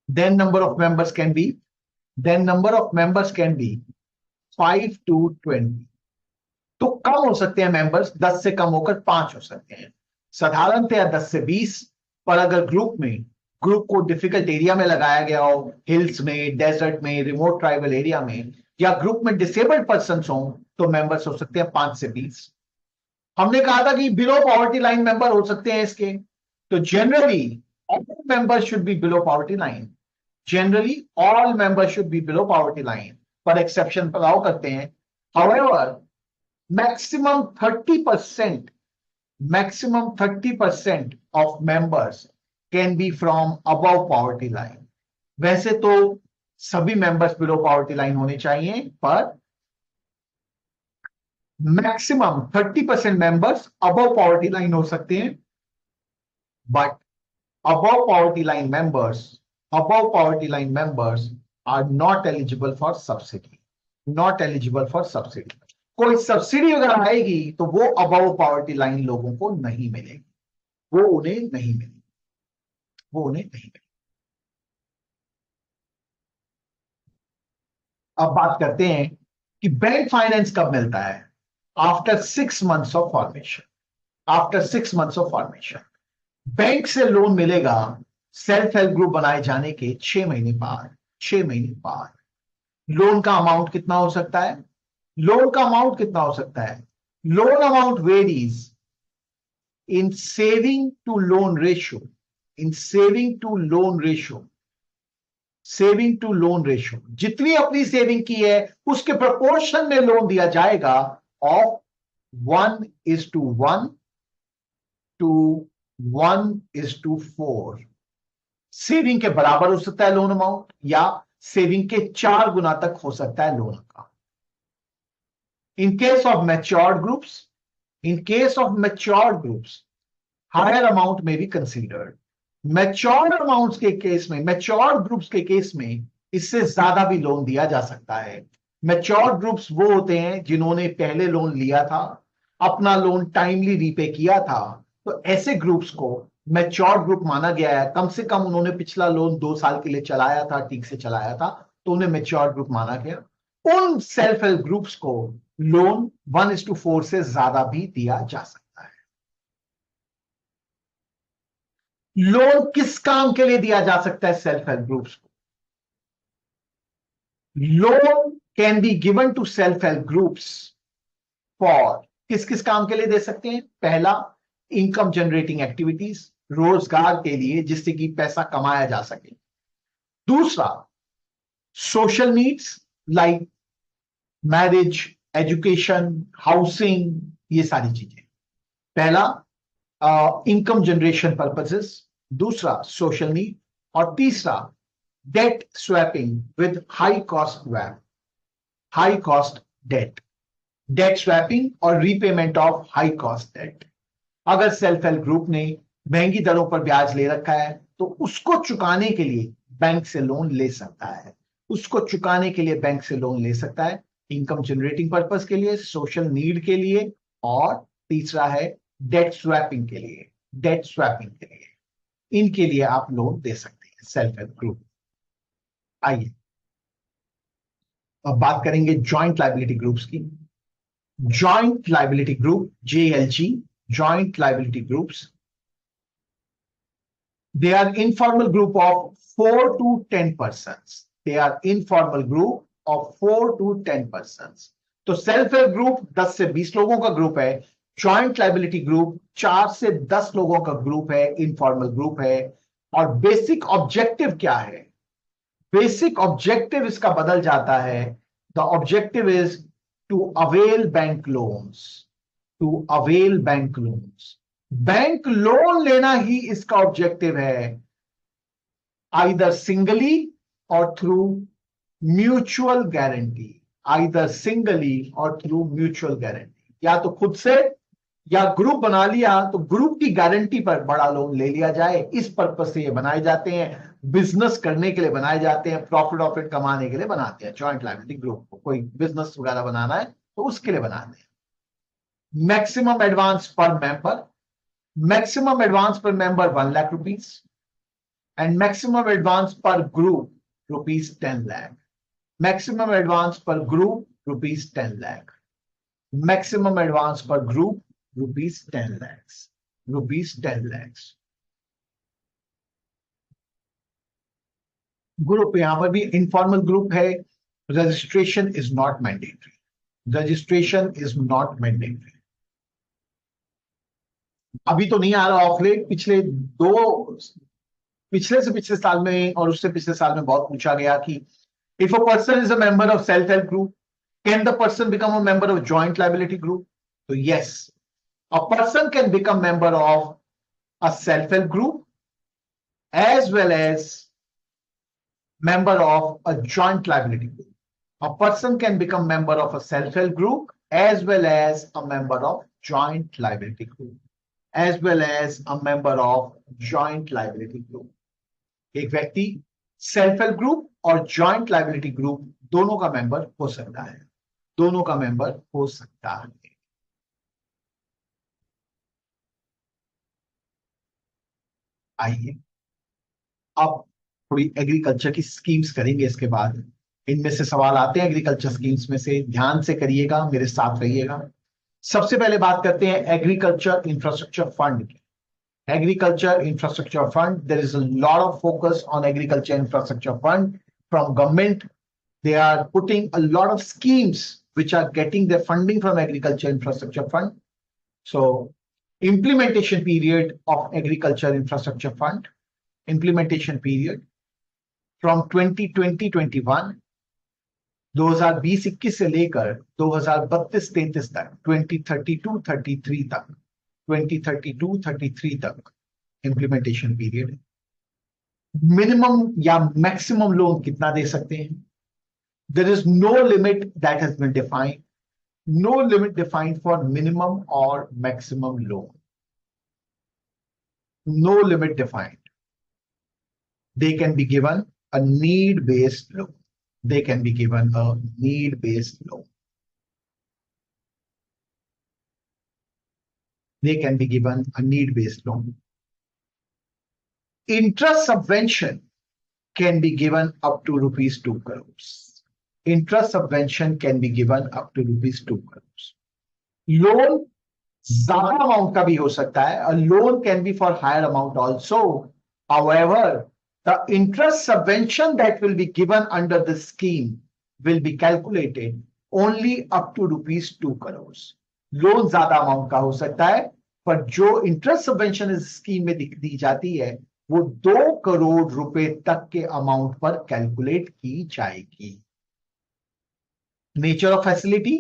then number of members can be 5 to 20. तो कम हो सकते हैं मेंबर्स, 10 से कम होकर 5 हो सकते हैं साधारणतया 10 से 20। पर अगर ग्रुप को डिफिकल्ट एरिया में लगाया गया हो, हिल्स में, डेजर्ट में, रिमोट ट्राइबल एरिया में, या ग्रुप में डिसेबल्ड पर्सन हो, तो मेंबर्स हो सकते हैं 5 से 20। हमने कहा था कि बिलो पॉवर्टी लाइन मेंबर हो सकते हैं इसके, तो generally all members should be below poverty line, पर एक्सेप्शन अलाउ करते हैं। However maximum 30% of members can be from above poverty line। वैसे तो सभी मेंबर्स बिलो पॉवर्टी लाइन होने चाहिए, पर maximum 30% members above poverty line हो सकते हैं। But above poverty line members are not eligible for subsidy। कोई सब्सिडी अगर आएगी तो वो अबव पॉवर्टी लाइन लोगों को नहीं मिलेगी, वो उन्हें नहीं मिलेगी। अब बात करते हैं कि बैंक फाइनेंस कब मिलता है। After 6 months of formation bank से लोन मिलेगा सेल्फ हेल्प ग्रुप बनाए जाने के 6 महीने बाद। लोन का अमाउंट कितना हो सकता है? Loan amount varies in saving to loan ratio. जितनी अपनी सेविंग की है उसके प्रोपोर्शन में लोन दिया जाएगा ऑफ 1:1 to 1:4। सेविंग के बराबर हो सकता है लोन अमाउंट, या सेविंग के 4 गुना तक हो सकता है लोन का। In case of matured groups, higher amount may be considered। Matured groups के केस में इससे ज्यादा भी लोन दिया जा सकता है। Matured groups वो होते हैं जिन्होंने पहले लोन लिया था, अपना लोन टाइमली रीपे किया था, तो ऐसे ग्रुप्स को मैच्योर्ड ग्रुप माना गया है। कम से कम उन्होंने पिछला लोन 2 साल के लिए चलाया था, ठीक से चलाया था, तो उन्हें मैच्योर्ड ग्रुप माना गया। उन सेल्फ हेल्प ग्रुप्स को लोन 1:4 से ज्यादा भी दिया जा सकता है। लोन किस काम के लिए दिया जा सकता है सेल्फ हेल्प ग्रुप्स को? Loan can be given to self help groups for, किस किस काम के लिए दे सकते हैं? पहला, इनकम जनरेटिंग एक्टिविटीज, रोजगार के लिए जिससे कि पैसा कमाया जा सके। दूसरा, social needs like marriage, education, housing, ये सारी चीजें। पहला इनकम जनरेशन पर्पसेस, दूसरा सोशल नीड, और तीसरा debt swapping with high cost debt swapping और repayment of high cost debt. अगर सेल्फ हेल्प ग्रुप ने महंगी दरों पर ब्याज ले रखा है तो उसको चुकाने के लिए बैंक से लोन ले सकता है, इनकम जनरेटिंग पर्पस के लिए, सोशल नीड के लिए, और तीसरा है डेट स्वैपिंग के लिए। इनके लिए आप लोन दे सकते हैं सेल्फ हेल्प ग्रुप। आइए अब बात करेंगे जॉइंट लायबिलिटी ग्रुप्स की। Joint liability group, JLG, joint liability groups, they are informal group of 4 to 10 persons। तो सेल्फ हेल्प ग्रुप 10 से 20 लोगों का ग्रुप है, जॉइंट लायबिलिटी ग्रुप 4 से 10 लोगों का ग्रुप है, इनफॉर्मल ग्रुप है। और बेसिक ऑब्जेक्टिव क्या है? बेसिक ऑब्जेक्टिव इसका बदल जाता है। The objective is to avail bank loans, to avail bank loans. Bank loan लेना ही इसका ऑब्जेक्टिव है, either singly or through mutual guarantee, either singly or through mutual guarantee. या तो खुद से या ग्रुप बना लिया तो ग्रुप की गारंटी पर बड़ा लोन ले लिया जाए। इस पर्पस से ये बनाए जाते हैं, बिजनेस करने के लिए बनाए जाते हैं, प्रॉफिट कमाने के लिए बनाते हैं। जॉइंट लायबिलिटी ग्रुप को कोई बिजनेस वगैरह बनाना है तो उसके लिए बनाते हैं। Maximum advance per member, maximum advance per member 1 lakh rupees and maximum advance per group rupees 10 lakh. Maximum advance per group rupees 10 lakh. Maximum advance per group rupees 10 lakhs, rupees 10 lakhs. Group यहां पर भी इनफॉर्मल ग्रुप है। Registration is not mandatory, registration is not mandatory. अभी तो नहीं आ रहा ऑफ लेट, पिछले से पिछले साल में और उससे पिछले साल में बहुत पूछा गया कि if a person is a member of self help group, can the person become a member of joint liability group? तो yes, a person can become member of a self-help group as well as member of a joint liability group. A person can become member of a self-help group as well as a member of joint liability group, as well as a member of joint liability group. एक व्यक्ति सेल्फ हेल्प ग्रुप और जॉइंट लायबिलिटी ग्रुप दोनों का मेंबर हो सकता है, दोनों का मेंबर हो सकता है। आइए अब थोड़ी एग्रीकल्चर की स्कीम्स करेंगे, इसके बाद इनमें से सवाल आते हैं एग्रीकल्चर स्कीम्स में से, ध्यान से करिएगा, मेरे साथ रहिएगा। सबसे पहले बात करते हैं एग्रीकल्चर इंफ्रास्ट्रक्चर फंड की। Agriculture infrastructure fund, there is a lot of focus on agriculture infrastructure fund from government. They are putting a lot of schemes which are getting their funding from agriculture infrastructure fund. So implementation period of agriculture infrastructure fund, implementation period from 2020-21, 2020-21 से लेकर 2032-33 तक, 2032-33 तक, 2032-33 तक इंप्लीमेंटेशन पीरियड। मिनिमम या मैक्सिमम लोन कितना दे सकते हैं? There is no limit that has been defined, no limit defined for minimum और maximum loan, no limit defined. They can be given a need-based loan. They can be given a need-based loan. They can be given a need-based loan. Interest subvention can be given up to rupees 2 crores. Interest subvention can be given up to rupees 2 crores. Loan ज्यादा अमाउंट का भी हो सकता है. A loan can be for higher amount also. However, the interest subvention that will be given under this scheme will be calculated only up to rupees 2 crores. Loan ज्यादा अमाउंट का हो सकता है, पर जो इंटरेस्ट सबवेंशन इस स्कीम में दी जाती है वो 2 करोड़ रुपए तक के अमाउंट पर कैलकुलेट की जाएगी. Nature of facility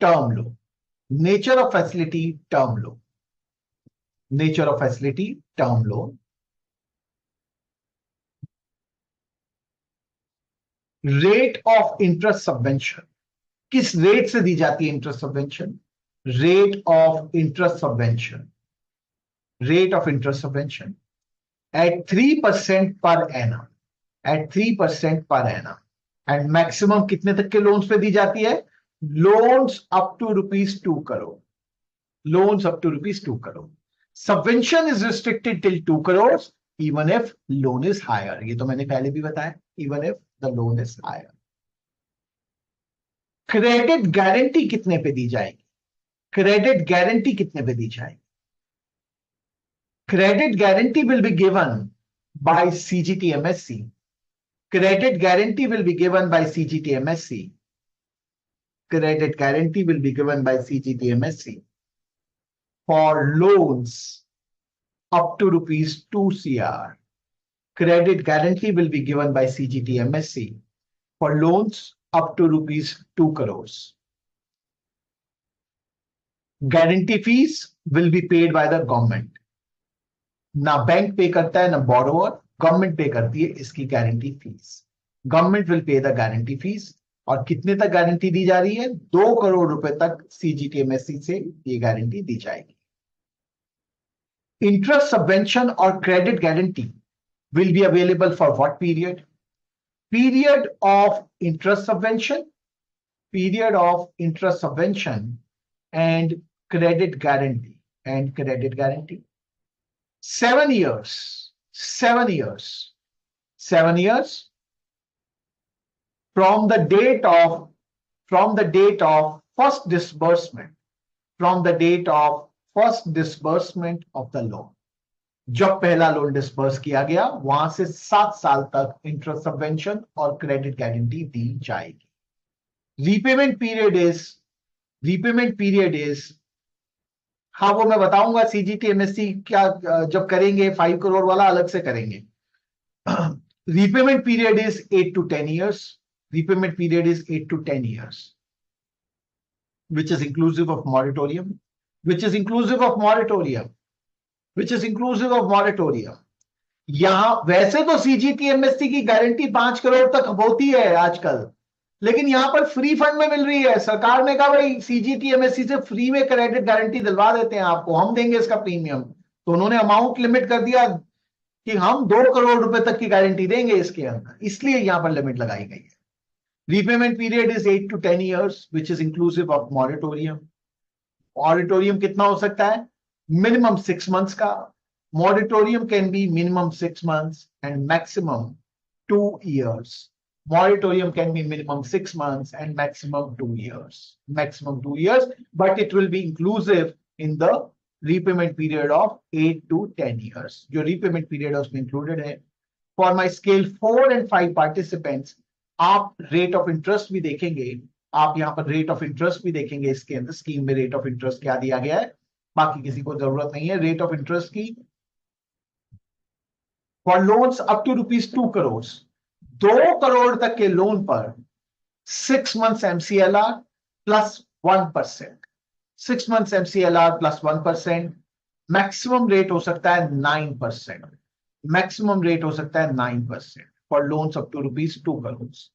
term loan. Nature of facility term loan. Nature of facility term loan. Rate of interest subvention, किस रेट से दी जाती है interest subvention? Rate of interest subvention, rate of interest subvention at 3% per annum, eight 3% per annum. And maximum कितने तक के लोन्स पे दी जाती है? Loans up to rupees 2 crore. Loans up to rupees 2 crore. Subvention is restricted till 2 crore even if loan is higher. ये तो मैंने पहले भी बताया, even if the loan is higher. Credit guarantee कितने पे दी जाएगी? क्रेडिट गारंटी कितने पे दी जाएगी? Credit guarantee will be given by CGTMSE. Credit guarantee will be given by CGTMSE. Credit guarantee will be given by CGTMSE for loans up to rupees 2 crore. Credit guarantee will be given by CGTMSE for loans up to rupees 2 crores. Guarantee fees will be paid by the government. ना बैंक पे करता है ना बोरोवर, गवर्नमेंट पे करती है इसकी guarantee fees. Government will pay the guarantee fees. और कितने तक गारंटी दी जा रही है? 2 करोड़ रुपए तक सीजीटीएमएससी से ये गारंटी दी जाएगी। इंटरेस्ट सबवेंशन और credit guarantee will be available for what period? Period of interest subvention, period of interest subvention and credit guarantee, 7 years, 7 years, 7 years from the date of first disbursement, from the date of first disbursement of the loan। जब पहला लोन डिस्बर्स किया गया वहां से 7 साल तक इंटरेस्ट सबवेंशन और क्रेडिट गारंटी दी जाएगी। रीपेमेंट पीरियड इज, हाँ वो मैं बताऊंगा सीजीटीएमएससी क्या जब करेंगे 5 करोड़ वाला अलग से करेंगे। Repayment period is 8 to 10 years। Repayment period is 8 to 10 years, which is inclusive of moratorium, which is inclusive of moratorium, which is inclusive of moratorium। यहां वैसे तो सीजीटीएमएससी की गारंटी 5 करोड़ तक होती है आजकल, लेकिन यहां पर फ्री फंड में मिल रही है। सरकार ने कहा भाई सीजीटीएमएससी से फ्री में क्रेडिट गारंटी दिलवा देते हैं आपको, हम देंगे इसका प्रीमियम। तो उन्होंने अमाउंट लिमिट कर दिया कि हम 2 करोड़ रुपए तक की गारंटी देंगे इसके अंदर, इसलिए यहां पर लिमिट लगाई गई है। Repayment period is 8 to 10 years, which is inclusive of moratorium. Moratorium कितना हो सकता है? मिनिमम 6 months का। Moratorium can be minimum 6 months and maximum 2 years. Moratorium can be minimum 6 months and maximum 2 years. Maximum 2 years, but it will be inclusive in the repayment period of 8 to 10 years. जो repayment period है उसमें included है। For my scale 4 and 5 participants, आप rate of interest भी देखेंगे। आप यहाँ पर rate of interest भी देखेंगे, इसके अंदर स्कीम में rate of interest क्या दिया गया है, बाकी किसी को जरूरत नहीं है rate of interest की। For loans up to ₹2 crores, 2 crore तक के लोन पर 6 months MCLR plus 1%, 6 months MCLR plus 1%। Maximum rate हो सकता है 9%, मैक्सिमम रेट हो सकता है 9% for loans up to ₹2 crores,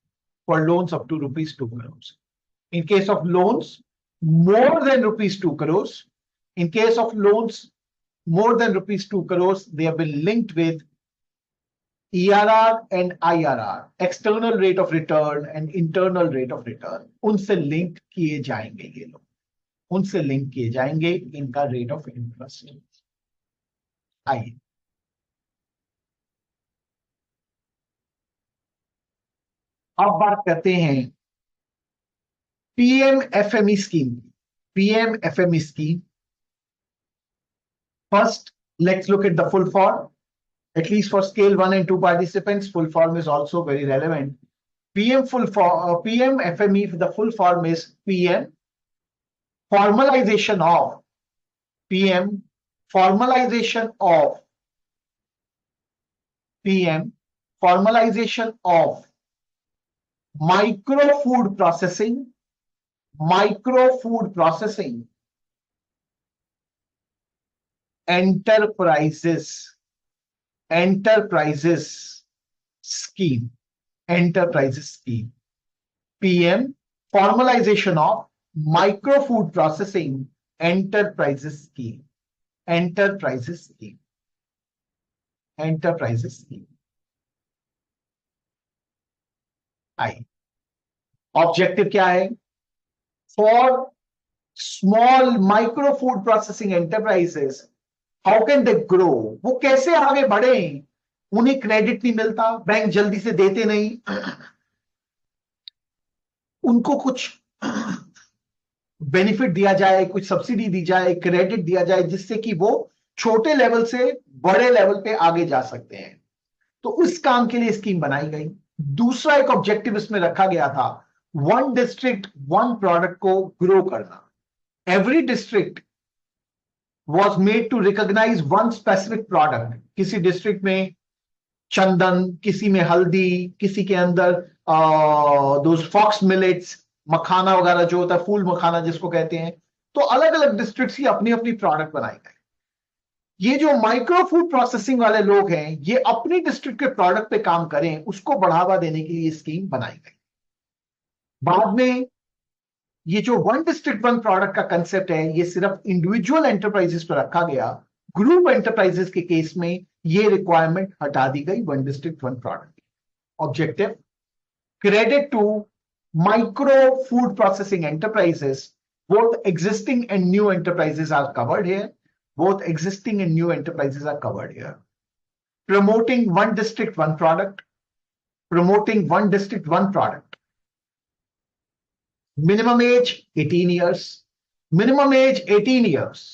for loans up to ₹2 crores। In case of loans more than ₹2 crores, in case of loans more than ₹2 crores, they have been linked with ERR and IRR, external rate of return and internal rate of return। उनसे लिंक किए जाएंगे ये लोग, उनसे लिंक किए जाएंगे इनका रेट ऑफ इंटरेस्ट। आइए अब बात करते हैं PMFME scheme. PMFME scheme, first let's look at the full form. At least for scale 1 and 2 participants, full form is also very relevant। PMFME, the full form is PM formalization of PM formalization of PM formalization of micro food processing enterprises scheme। PM formalization of micro food processing enterprises scheme। I objective क्या है? For small micro food processing enterprises, how can they grow? वो कैसे आगे बढ़े? उन्हें क्रेडिट नहीं मिलता, बैंक जल्दी से देते नहीं, उनको कुछ बेनिफिट दिया जाए, कुछ सब्सिडी दी जाए, क्रेडिट दिया जाए, जिससे कि वो छोटे लेवल से बड़े लेवल पे आगे जा सकते हैं। तो उस काम के लिए स्कीम बनाई गई। दूसरा एक ऑब्जेक्टिव इसमें रखा गया था, 1 district 1 प्रोडक्ट को ग्रो करना। Every district was made to recognize one specific product। किसी डिस्ट्रिक्ट में चंदन, किसी में हल्दी, किसी के अंदर दोज फॉक्स मिलेट्स, मखाना वगैरह जो होता है, फूल मखाना जिसको कहते हैं, तो अलग अलग डिस्ट्रिक्ट्स की अपनी अपनी प्रोडक्ट बनाई गई। ये जो माइक्रो फूड प्रोसेसिंग वाले लोग हैं, ये अपनी डिस्ट्रिक्ट के प्रोडक्ट पे काम करें, उसको बढ़ावा देने के लिए स्कीम बनाई गई। बाद में ये जो वन डिस्ट्रिक्ट वन प्रोडक्ट का कंसेप्ट है, ये सिर्फ इंडिविजुअल एंटरप्राइजेस पर रखा गया। ग्रुप एंटरप्राइजेस के केस में ये रिक्वायरमेंट हटा दी गई, one district one product. Objective, credit to micro food processing enterprises. Both existing and new enterprises are covered here. Both existing and new enterprises are covered here. Promoting one district, one product. Promoting one district, one product. Minimum age 18 years. Minimum age 18 years.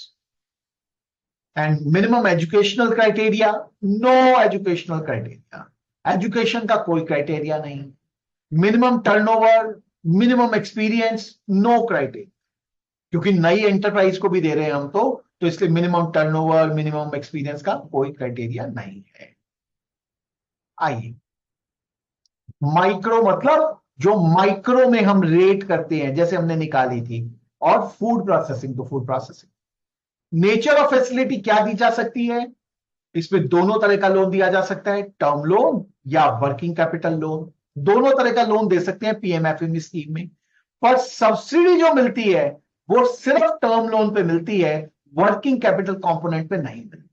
And minimum educational criteria, no educational criteria. Education का कोई criteria नहीं. Minimum turnover, minimum experience, no criteria, क्योंकि नई एंटरप्राइज को भी दे रहे हैं हम तो इसलिए मिनिमम टर्नओवर, मिनिमम एक्सपीरियंस का कोई क्राइटेरिया नहीं है। आइए, माइक्रो मतलब जो माइक्रो में हम रेट करते हैं, जैसे हमने निकाली थी, और फूड प्रोसेसिंग तो food processing. Nature of facility क्या दी जा सकती है? इसमें दोनों तरह का लोन दिया जा सकता है, टर्म लोन या वर्किंग कैपिटल लोन। दोनों तरह का लोन दे सकते हैं पीएमएफएमई स्कीम में, पर सब्सिडी जो मिलती है वो सिर्फ टर्म लोन पे मिलती है, वर्किंग कैपिटल कंपोनेंट पे नहीं मिलती।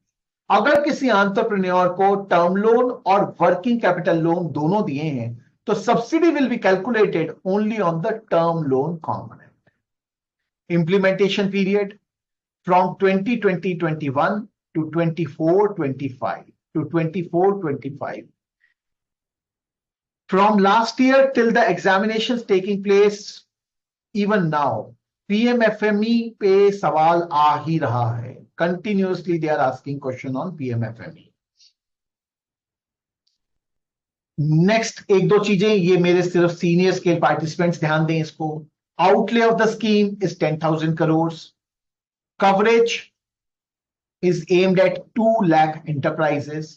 अगर किसी एंटरप्रेन्योर को टर्म लोन और वर्किंग कैपिटल लोन दोनों दिए हैं, तो subsidy will be calculated only on the term loan component. Implementation period from 2020-21 to 24-25 to 24-25. From last year till the examinations taking place even now, PMFME पे सवाल आ ही रहा है। Continuously they are asking question on PMFME. Next एक दो चीजें, ये मेरे सिर्फ सीनियर स्केल पार्टिसिपेंट्स ध्यान दें इसको। Outlay of the scheme is 10,000 crores. Coverage is aimed at 2 lakh enterprises.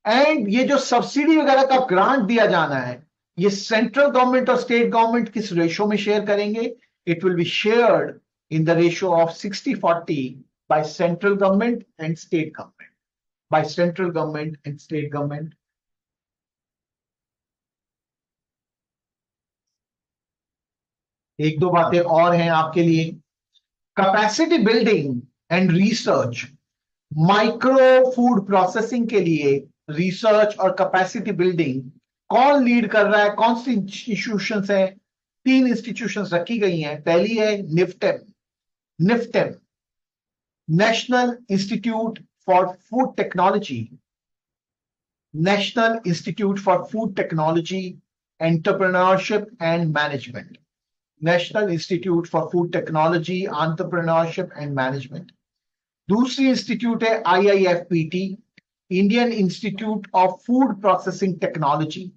And ये जो सब्सिडी वगैरह का ग्रांट दिया जाना है, ये सेंट्रल गवर्नमेंट और स्टेट गवर्नमेंट किस रेशो में शेयर करेंगे? It will be shared in the ratio of 60-40 by central government and state government, by central government and state government. एक दो बातें और हैं आपके लिए। Capacity building and research, micro food processing के लिए रिसर्च और कैपेसिटी बिल्डिंग कौन लीड कर रहा है? कौन सी इंस्टीट्यूशंस है? 3 इंस्टीट्यूशंस रखी गई हैं। पहली है NIFTEM, NIFTEM national institute for food technology, national institute for food technology entrepreneurship and management, national institute for food technology entrepreneurship and management. दूसरी इंस्टीट्यूट है IIFPT, Indian institute of food processing technology,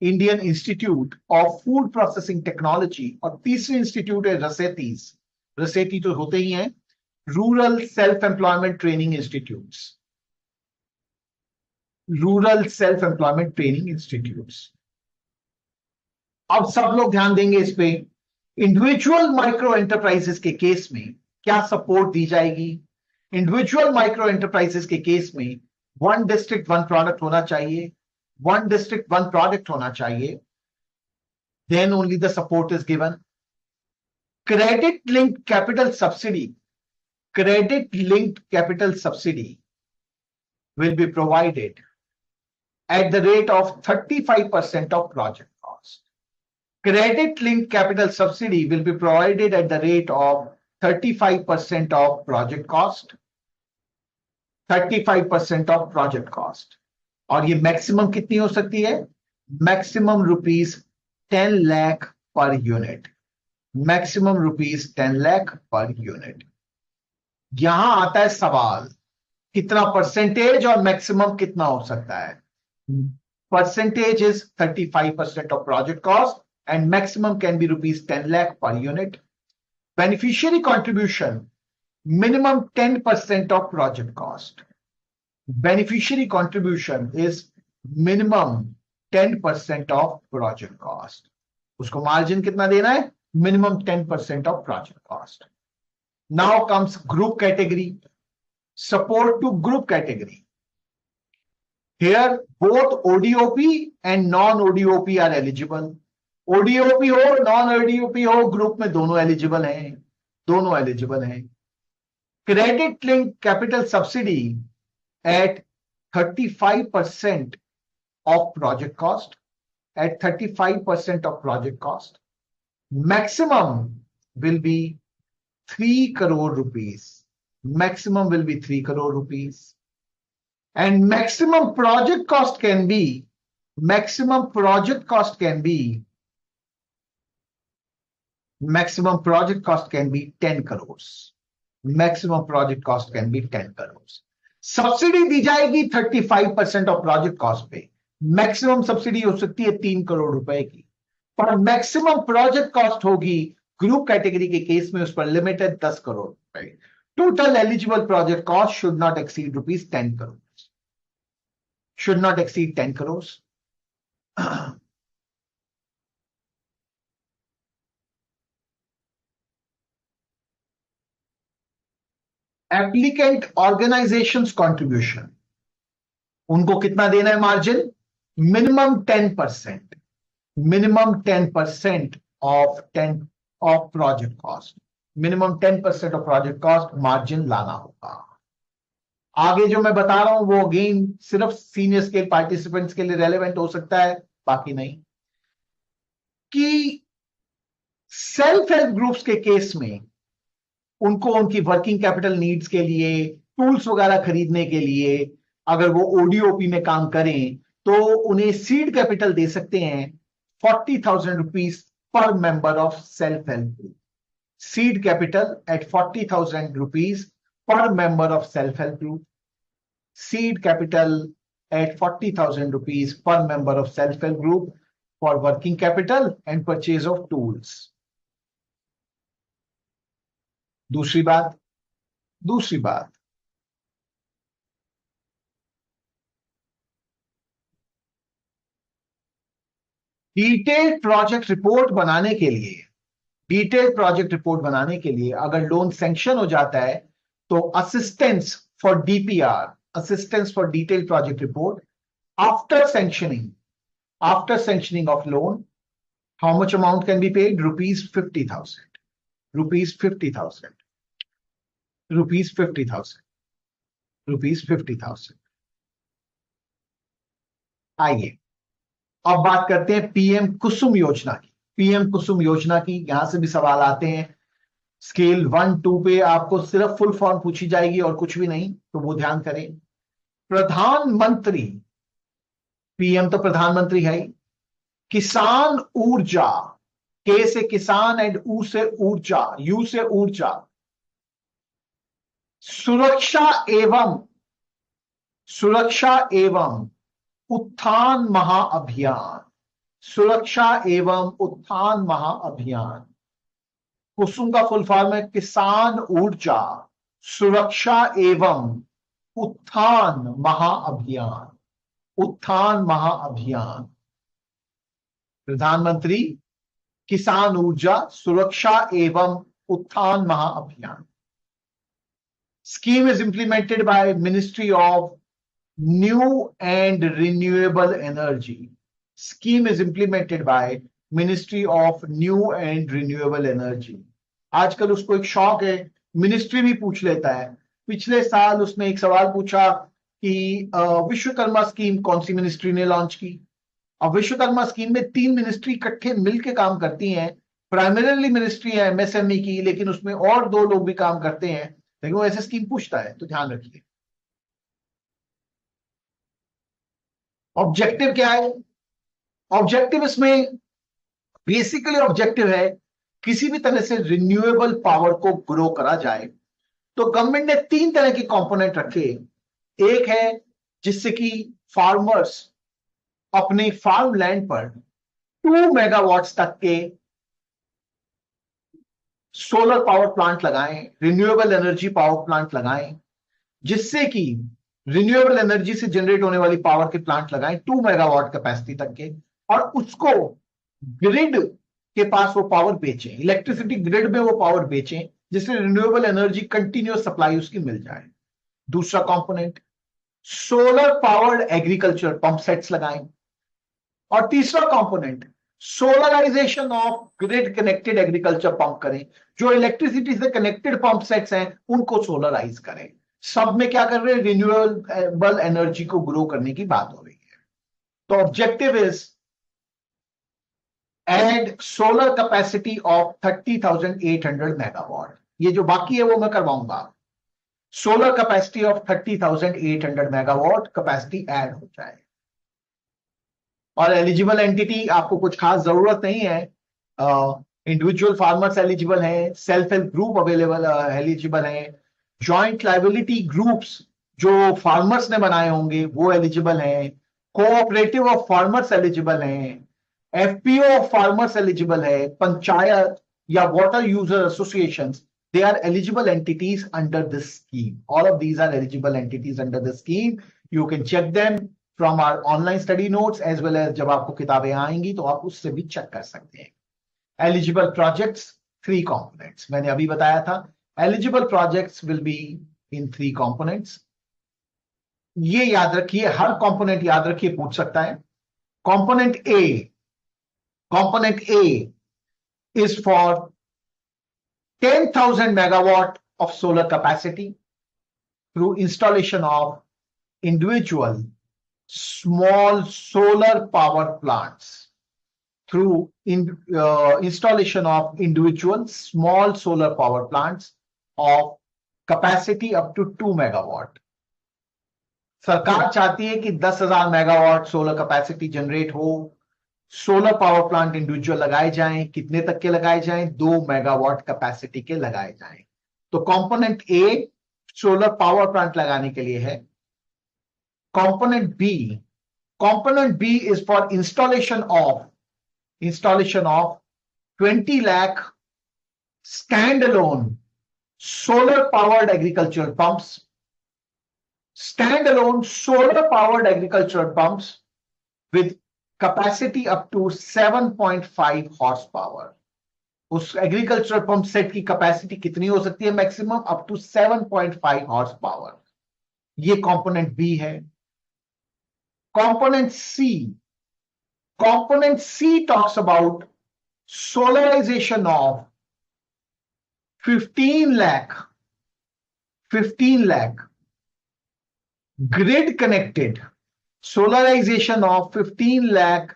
Indian institute of food processing technology. और तीसरी इंस्टीट्यूट है रसेटीज, रसेटी तो होते ही हैं, rural self employment training institutes, rural self employment training institutes. अब सब लोग ध्यान देंगे इस पे। इंडिविजुअल माइक्रो एंटरप्राइजेस के केस में क्या सपोर्ट दी जाएगी? इंडिविजुअल माइक्रो एंटरप्राइजेस के केस में वन डिस्ट्रिक्ट वन प्रोडक्ट होना चाहिए, वन डिस्ट्रिक्ट वन प्रोडक्ट होना चाहिए, then only the support is given. Credit linked capital subsidy, credit linked capital subsidy will be provided at the rate of 35% of project cost. Credit linked capital subsidy will be provided at the rate of 35% of project cost, 35% of project cost. और ये मैक्सिमम कितनी हो सकती है? Maximum rupees 10 lakh per unit, maximum rupees 10 lakh per unit. यहां आता है सवाल, कितना परसेंटेज और मैक्सिमम कितना हो सकता है? Percentage is 35% of project cost and maximum can be rupees 10 lakh per unit. Beneficiary contribution, minimum 10% of project cost. Beneficiary contribution is minimum 10% of project cost. उसको मार्जिन कितना देना है? Minimum 10% of project cost. Now comes group category. Support to group category. Here both ODOP and non-ODOP are eligible. ODOP हो non-ODOP हो ग्रुप में दोनों एलिजिबल हैं, दोनों एलिजिबल हैं. Credit linked capital subsidy at 35% of project cost. At 35% of project cost. Maximum will be 3 crore rupees. Maximum will be 3 crore rupees. And maximum project cost can be 10 crores. Maximum project cost can be 10 crores. Subsidy दी जाएगी 35% ऑफ प्रोजेक्ट कॉस्ट पे. मैक्सिमम सब्सिडी हो सकती है 3 करोड़ रुपए की, पर मैक्सिमम प्रोजेक्ट कॉस्ट होगी ग्रुप कैटेगरी के केस में उस पर लिमिटेड 10 करोड़ रुपए. Total eligible project cost should not exceed rupees 10 crore. Should not exceed 10 crores. Applicant organizations contribution. उनको कितना देना है margin? Minimum 10%. Minimum 10% of project cost. Minimum 10% of project cost margin लाना होगा. आगे जो मैं बता रहा हूं वो अगेन सिर्फ सीनियर स्केल पार्टिसिपेंट्स के लिए रेलेवेंट हो सकता है, बाकी नहीं. कि सेल्फ हेल्प ग्रुप्स के केस में उनको उनकी वर्किंग कैपिटल नीड्स के लिए, टूल्स वगैरह खरीदने के लिए, अगर वो ओडीओपी में काम करें तो उन्हें सीड कैपिटल दे सकते हैं 40,000 rupees per member of self help group. Seed capital eight 40,000 rupees per member of self-help group. Seed capital at 40,000 rupees per member of self-help group for working capital and purchase of tools. दूसरी बात डिटेल्ड प्रोजेक्ट रिपोर्ट बनाने के लिए अगर लोन सैंक्शन हो जाता है तो assistance for DPR, assistance for detailed project report after sanctioning of loan, how much amount can be paid? Rupees 50,000. Rupees 50,000. आइए अब बात करते हैं पीएम कुसुम योजना की. पीएम कुसुम योजना की यहां से भी सवाल आते हैं. स्केल 1-2 पे आपको सिर्फ फुल फॉर्म पूछी जाएगी और कुछ भी नहीं, तो वो ध्यान करें. प्रधानमंत्री, पीएम तो प्रधानमंत्री है. किसान ऊर्जा, के से किसान एंड ऊ से ऊर्जा, यू से ऊर्जा. सुरक्षा एवं उत्थान महाअभियान. सुरक्षा एवं उत्थान महाअभियान. कुसुम का फुल फॉर्म है किसान ऊर्जा सुरक्षा एवं उत्थान महाअभियान. उत्थान महाअभियान. प्रधानमंत्री किसान ऊर्जा सुरक्षा एवं उत्थान महाअभियान. Scheme is implemented by Ministry of New and Renewable Energy. Scheme is implemented by Ministry of New and Renewable Energy. आजकल उसको एक शौक है, मिनिस्ट्री भी पूछ लेता है. पिछले साल उसने एक सवाल पूछा कि विश्वकर्मा स्कीम कौन सी मिनिस्ट्री ने लॉन्च की. अब विश्वकर्मा स्कीम में 3 मिनिस्ट्री इकट्ठे मिलकर काम करती हैं. प्राइमरीली मिनिस्ट्री है एमएसएमई की, लेकिन उसमें और 2 लोग भी काम करते हैं, लेकिन वो ऐसे स्कीम पूछता है, तो ध्यान रखिए. ऑब्जेक्टिव क्या है? ऑब्जेक्टिव इसमें बेसिकली ऑब्जेक्टिव है किसी भी तरह से रिन्यूएबल पावर को ग्रो करा जाए. तो गवर्नमेंट ने 3 तरह के कंपोनेंट रखे. एक है जिससे कि फार्मर्स अपने फार्म लैंड पर 2 मेगावाट्स तक के सोलर पावर प्लांट लगाएं, रिन्यूएबल एनर्जी पावर प्लांट लगाएं, जिससे कि रिन्यूएबल एनर्जी से जनरेट होने वाली पावर के प्लांट लगाएं 2 मेगावाट कैपेसिटी तक के, और उसको ग्रिड के पास वो पावर बेचें, इलेक्ट्रिसिटी ग्रिड में वो पावर बेचें, जिससे रिन्यूएबल एनर्जी कंटिन्यूअस सप्लाई उसकी मिल जाए। दूसरा component, solar powered agriculture pump sets लगाएं। और तीसरा component, solarisation of grid connected agriculture pump करें, जो इलेक्ट्रिसिटी से कनेक्टेड पंप सेट्स हैं उनको सोलराइज करें। सब में क्या कर रहे हैं, रिन्यूएबल एनर्जी को ग्रो करने की बात हो रही है। तो objective is add solar capacity of 30,800 megawatt. ये जो बाकी है वो मैं करवाऊंगा। Solar capacity of 30,800 megawatt capacity add हो जाए। और एलिजिबल एंटिटी आपको कुछ खास जरूरत नहीं है, इंडिविजुअल फार्मर्स एलिजिबल हैं, self help group available eligible हैं, जॉइंट लायबिलिटी ग्रुप्स जो फार्मर्स ने बनाए होंगे वो एलिजिबल हैं, कोऑपरेटिव ऑफ फार्मर्स एलिजिबल हैं, एफपीओ ऑफ फार्मर्स एलिजिबल है, पंचायत या water user associations, they are eligible entities under this scheme. All of these are eligible entities under the scheme. You can check them from our online study notes as well as जब आपको किताबें आएंगी तो आप उससे भी चेक कर सकते हैं। Eligible projects, 3 components. मैंने अभी बताया था, eligible projects will be in 3 components. ये याद रखिए, हर component याद रखिए, पूछ सकता है। Component A is for 10,000 megawatt of solar capacity through installation of individual small solar power plants. Through installation of individual small solar power plants of capacity up to 2 megawatt. सरकार चाहती है कि 10,000 मेगावाट सोलर कैपेसिटी जनरेट हो, सोलर पावर प्लांट इंडिविजुअल लगाए जाएं। कितने तक के लगाए जाएं? 2 मेगावाट कैपेसिटी के लगाए जाएं। तो component A solar power plant लगाने के लिए है। Component B is for installation of 20 lakh stand alone solar powered agricultural pumps, stand alone solar powered agricultural pumps with capacity up to 7.5 horse power. उस एग्रीकल्चरल पंप सेट की कैपेसिटी कितनी हो सकती है? Maximum up to 7.5 horse power. ये कंपोनेंट बी है। Component C talks about solarisation of 15 lakh grid connected, solarization of 15 lakh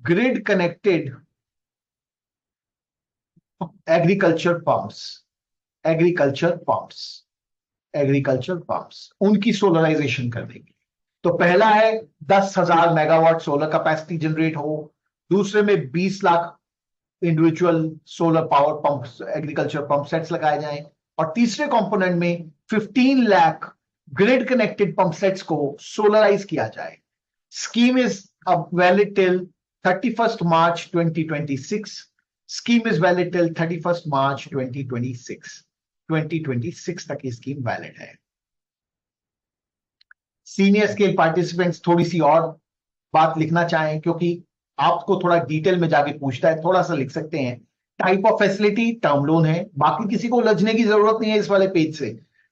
grid connected agriculture pumps, उनकी सोलराइजेशन कर देंगे। तो पहला है 10,000 मेगावाट सोलर कैपेसिटी जनरेट हो, दूसरे में 20 lakh individual solar power pump agriculture pump sets लगाए जाएं, और तीसरे कंपोनेंट में 15 lakh grid connected pump sets को सोलराइज किया जाए। Scheme is valid till 31st March 2026। Scheme is valid till 31st March 2026 तक ये स्कीम वैलिड है। सीनियर स्केल पार्टिसिपेंट्स थोड़ी सी और बात लिखना चाहें, क्योंकि आपको थोड़ा डिटेल में जाके पूछता है, थोड़ा सा लिख सकते हैं। Type of facility term loan है, बाकी किसी को उलझने की जरूरत नहीं है इस वाले पेज से।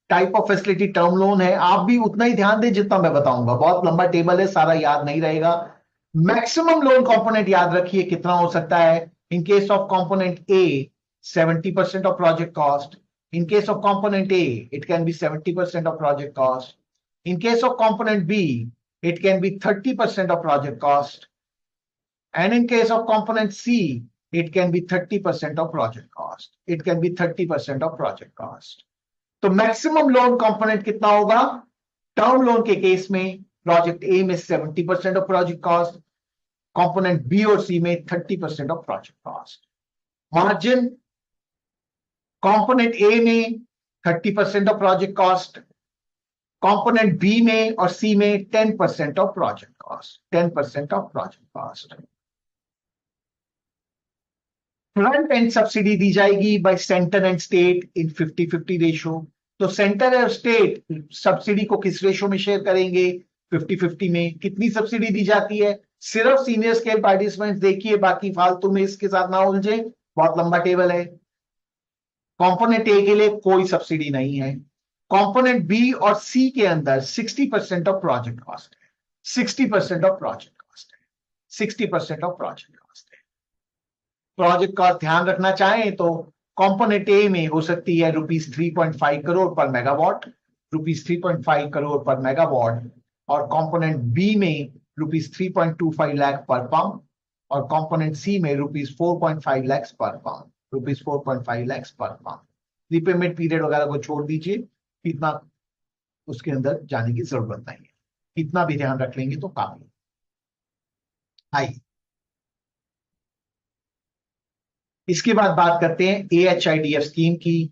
Type of facility term loan है, आप भी उतना ही ध्यान दें जितना मैं बताऊंगा, बहुत लंबा टेबल है, सारा याद नहीं रहेगा। मैक्सिमम लोन कंपोनेंट याद रखिए कितना हो सकता है। इन case of component A 70% of project cost, in case of component A it can be 70% of project cost, in case of component B it can be 30% of project cost, and in case of component C it can be 30% of project cost, it can be 30% of project cost। तो मैक्सिमम लोन कंपोनेंट कितना होगा? टर्म लोन के केस में प्रोजेक्ट ए में 70% of project cost, component B और सी में 30% of project cost. Margin component A में 30% of project cost, component B में और सी में 10% of project cost, 10% of project cost. Front end subsidy दी जाएगी by centre and state in 50-50 ratio. तो सेंटर और स्टेट सब्सिडी को किस रेशो में शेयर करेंगे? 50-50 में। कितनी सब्सिडी दी जाती है? सिर्फ सीनियर स्केल पार्टिसिपेंट्स देखिए, बाकी फालतू में इसके साथ ना उलझे, बहुत लंबा टेबल है। कंपोनेंट ए के लिए कोई सब्सिडी नहीं है। कंपोनेंट बी और सी के अंदर 60% ऑफ प्रोजेक्ट कॉस्ट है, 60% ऑफ प्रोजेक्ट कॉस्ट है, 60% ऑफ प्रोजेक्ट कॉस्ट है। प्रोजेक्ट कॉस्ट ध्यान रखना चाहें तो कंपोनेंट ए में हो सकती है ₹3.5 करोड़ पर मेगावाट, ₹3.5 करोड़ पर मेगावाट, और कंपोनेंट बी में ₹3.25 लाख पर पंप, और कंपोनेंट सी में ₹4.5 लाख पर पंप, ₹4.5 लाख पर पंप। रीपेमेंट पीरियड वगैरह को छोड़ दीजिए, इतना उसके अंदर जाने की जरूरत नहीं है, इतना भी ध्यान रख लेंगे तो काफी। आइए इसके बाद बात करते हैं AHIDF स्कीम की।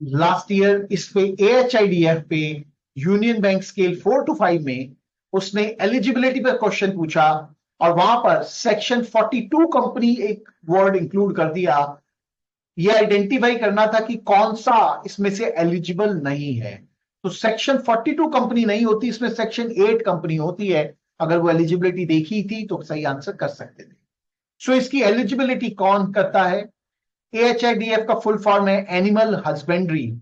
लास्ट ईयर इस पे AHIDF पे यूनियन बैंक स्केल 4 to 5 में उसने एलिजिबिलिटी पर क्वेश्चन पूछा, और वहां पर सेक्शन 42 कंपनी एक वर्ड इंक्लूड कर दिया। यह आइडेंटिफाई करना था कि कौन सा इसमें से एलिजिबल नहीं है। तो सेक्शन 42 कंपनी नहीं होती, इसमें सेक्शन 8 कंपनी होती है। अगर वो एलिजिबिलिटी देखी थी तो सही आंसर कर सकते थे। सो इसकी एलिजिबिलिटी कौन करता है? AHIDF का फुल फॉर्म है animal husbandry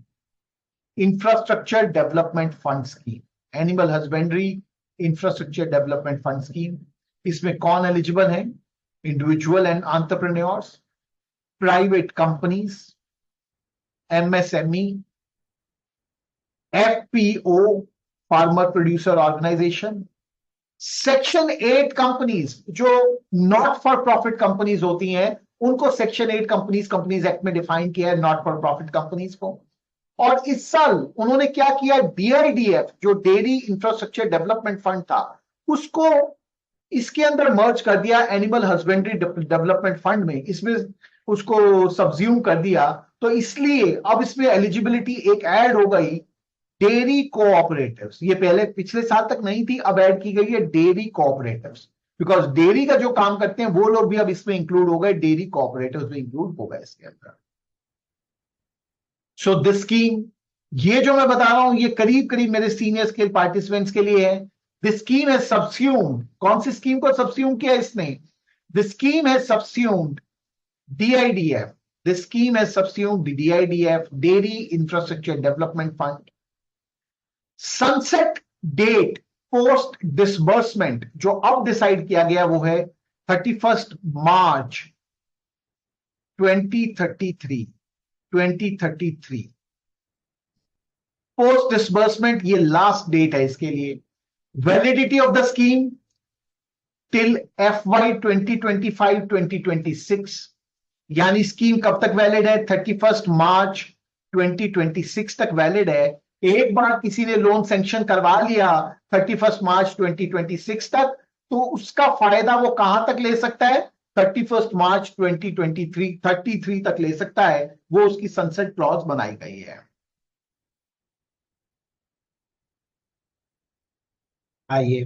infrastructure development fund scheme, animal husbandry infrastructure development fund scheme. इसमें कौन एलिजिबल है? Individual and entrepreneurs, private companies, MSME, FPO farmer producer organisation, section 8 companies जो नॉट फॉर प्रॉफिट कंपनीज होती हैं, उनको सेक्शन 8 कंपनीज एक्ट में डिफाइन किया है, नॉट फॉर प्रॉफिट कंपनीज को। और इस साल उन्होंने क्या किया, DIDF जो डेयरी इंफ्रास्ट्रक्चर डेवलपमेंट फंड था, उसको इसके अंदर मर्ज कर दिया एनिमल हस्बेंड्री डेवलपमेंट फंड में, इसमें उसको सब्ज्यूम कर दिया। तो इसलिए अब इसमें एलिजिबिलिटी एक ऐड हो गई, डेयरी कोऑपरेटिव्स। ये पहले पिछले साल तक नहीं थी, अब ऐड की गई है डेयरी कोऑपरेटिव्स, बिकॉज डेयरी का जो काम करते हैं वो लोग भी अब इसमें इंक्लूड हो गए, डेयरी कोऑपरेटिव्स भी इंक्लूड हो गए इसके अंदर। सो दिस स्कीम, ये जो मैं बता रहा हूं, ये करीब करीब मेरे सीनियर स्केल पार्टिसिपेंट्स के लिए है। दिस स्कीम है सबस्यूम्ड, कौन सी स्कीम को सबस्यूम किया इसने? दिस स्कीम है सबस्यूम्ड DIDF, दिस स्कीम है subsumed DIDF, dairy infrastructure development fund. Sunset date post disbursement जो अब डिसाइड किया गया वो है 31 मार्च 2033 पोस्ट डिसबर्समेंट, ये लास्ट डेट है इसके लिए। Validity of the scheme till FY 2025-2026, यानी स्कीम कब तक वैलिड है? 31 मार्च 2026 तक वैलिड है। एक बार किसी ने लोन सैंक्शन करवा लिया 31 मार्च 2026 तक, तो उसका फायदा वो कहां तक ले सकता है? 31 मार्च 2033 तक ले सकता है। वो उसकी सनसेट क्लॉज बनाई गई है। आइए,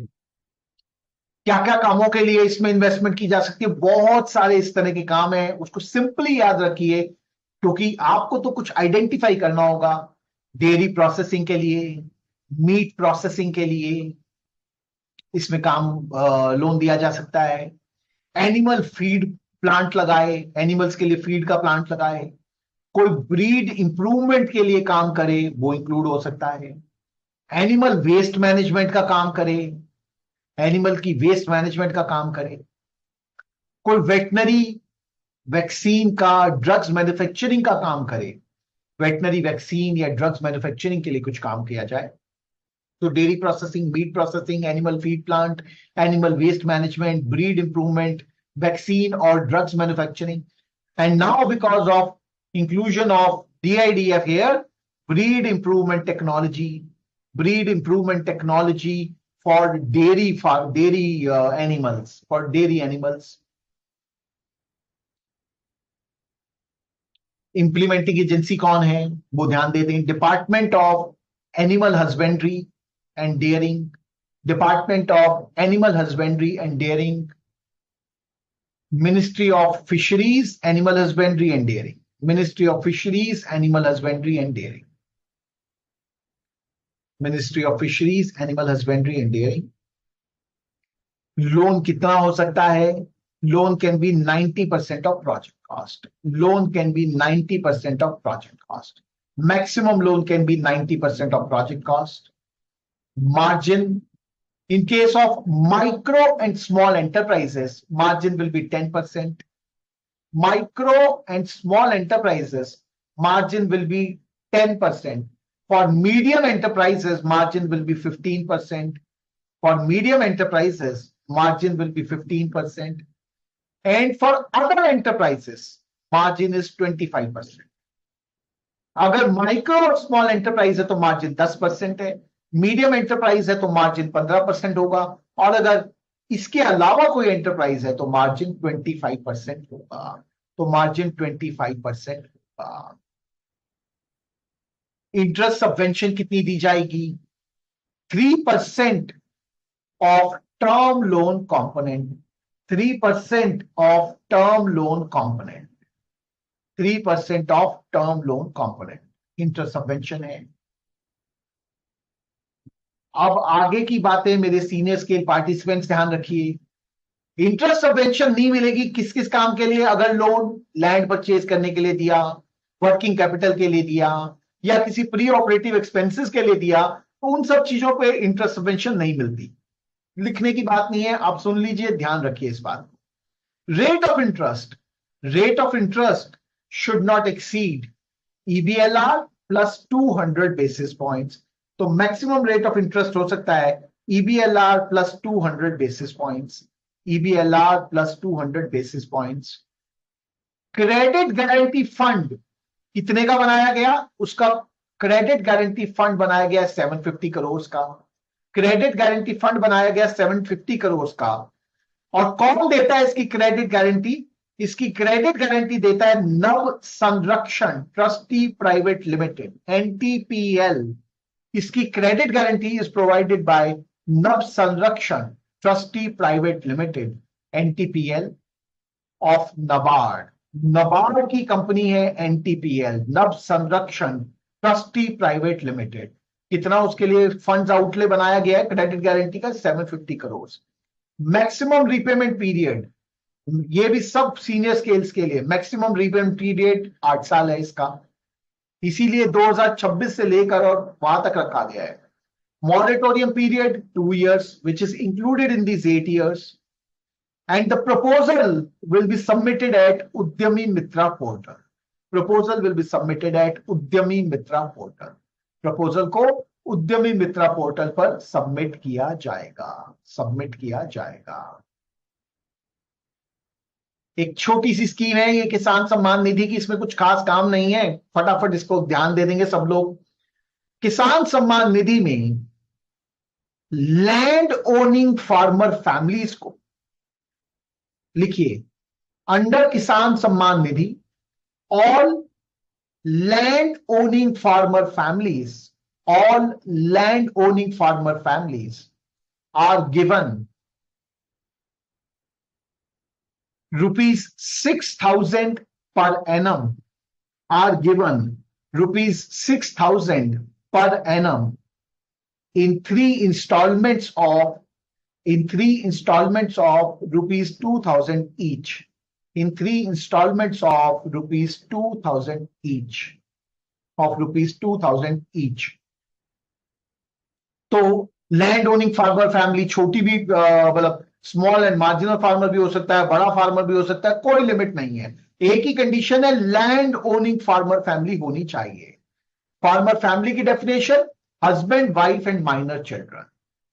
क्या क्या कामों के लिए इसमें इन्वेस्टमेंट की जा सकती है? बहुत सारे इस तरह के काम है, उसको सिंपली याद रखिए, क्योंकि आपको तो कुछ आइडेंटिफाई करना होगा। डेयरी प्रोसेसिंग के लिए, मीट प्रोसेसिंग के लिए इसमें काम लोन दिया जा सकता है। एनिमल फीड प्लांट लगाए, एनिमल्स के लिए फीड का प्लांट लगाए, कोई ब्रीड इंप्रूवमेंट के लिए काम करे, वो इंक्लूड हो सकता है। एनिमल वेस्ट मैनेजमेंट का काम करे, एनिमल की वेस्ट मैनेजमेंट का काम करे, कोई वेटनरी वैक्सीन का, ड्रग्स मैन्युफैक्चरिंग का काम करे, वेटनरी वैक्सीन या ड्रग्स मैन्युफैक्चरिंग के लिए कुछ काम किया जाए। तो dairy processing, meat processing, animal feed plant, animal waste management, breed improvement, vaccine और drugs manufacturing. And now because of inclusion of DIDF here, breed improvement technology for dairy animals. Implementing agency कौन है वो ध्यान दे दें, department of animal husbandry and dairying, department of animal husbandry and dairying, ministry of fisheries animal husbandry and dairying, ministry of fisheries animal husbandry and dairying, ministry of fisheries animal husbandry and dairying, loan कितना हो सकता है? Loan can be 90% of project cost. Loan can be 90% of project cost. Maximum loan can be 90% of project cost. Margin, in case of micro and small enterprises, margin will be 10%. Micro and small enterprises, margin will be 10%. For medium enterprises, margin will be 15%. For medium enterprises, margin will be 15%. And for other enterprises, margin is 25%. अगर माइक्रो और स्मॉल एंटरप्राइज है तो मार्जिन 10% है, मीडियम एंटरप्राइज है तो मार्जिन 15% होगा, और अगर इसके अलावा कोई एंटरप्राइज है तो मार्जिन 25% होगा. तो मार्जिन 25% होगा. इंटरेस्ट सबवेंशन कितनी दी जाएगी? 3% of term loan component. 3% of term loan component. 3% of term loan component interest subvention है. अब आगे की बातें मेरे सीनियर स्केल पार्टिसिपेंट्स ध्यान रखिए. इंटरेस्ट सबवेंशन नहीं मिलेगी किस किस काम के लिए? अगर लोन लैंड परचेज करने के लिए दिया, वर्किंग कैपिटल के लिए दिया, या किसी प्री ऑपरेटिव एक्सपेंसेस के लिए दिया, तो उन सब चीजों पे इंटरेस्ट सबवेंशन नहीं मिलती. लिखने की बात नहीं है, आप सुन लीजिए, ध्यान रखिए इस बात को. Rate of interest should not exceed EBLR plus 200 basis points. तो मैक्सिमम रेट ऑफ इंटरेस्ट हो सकता है EBLR plus 200 basis points. EBLR plus 200 basis points. Credit guarantee fund कितने का बनाया गया? उसका क्रेडिट गारंटी फंड बनाया गया 750 करोड़ का. क्रेडिट गारंटी फंड बनाया गया 750 करोड़ का. और कौन देता है इसकी क्रेडिट गारंटी? इसकी क्रेडिट गारंटी देता है नव संरक्षण ट्रस्टी प्राइवेट लिमिटेड, NTPL. इसकी credit guarantee is provided by नव संरक्षण trustee private limited, NTPL of NABARD. NABARD की कंपनी है NTPL, नव संरक्षण ट्रस्टी प्राइवेट लिमिटेड. कितना उसके लिए फंड्स आउटले बनाया गया है क्रेडिट गारंटी का? 750 करोड़. मैक्सिमम रिपेमेंट पीरियड, ये भी सब सीनियर स्केल्स के लिए, मैक्सिमम रीपेमेंट पीरियड 8 साल है इसका, इसीलिए 2026 से लेकर और वहां तक रखा गया है. Moratorium period 2 years, which is included in these 8 years. And the proposal will be submitted at Udyami Mitra portal. Proposal will be submitted at Udyami Mitra portal. Proposal को उद्यमी मित्रा पोर्टल पर सबमिट किया जाएगा. एक छोटी सी स्कीम है ये किसान सम्मान निधि की, इसमें कुछ खास काम नहीं है, फटाफट इसको ध्यान दे देंगे सब लोग. किसान सम्मान निधि में लैंड ओनिंग फार्मर फैमिलीज को लिखिए, under Kisan Samman Nidhi all land owning farmer families, all land owning farmer families are given rupees 6,000 per annum, are given rupees 6,000 per annum in three installments of rupees 2,000 each. In 3 installments of rupees 2,000 each. तो लैंड ओनिंग फार्मर फैमिली, छोटी भी मतलब स्मॉल एंड मार्जिनल फार्मर भी हो सकता है, बड़ा फार्मर भी हो सकता है, कोई लिमिट नहीं है. एक ही कंडीशन है, लैंड ओनिंग फार्मर फैमिली होनी चाहिए. फार्मर फैमिली की definition, husband wife and minor children.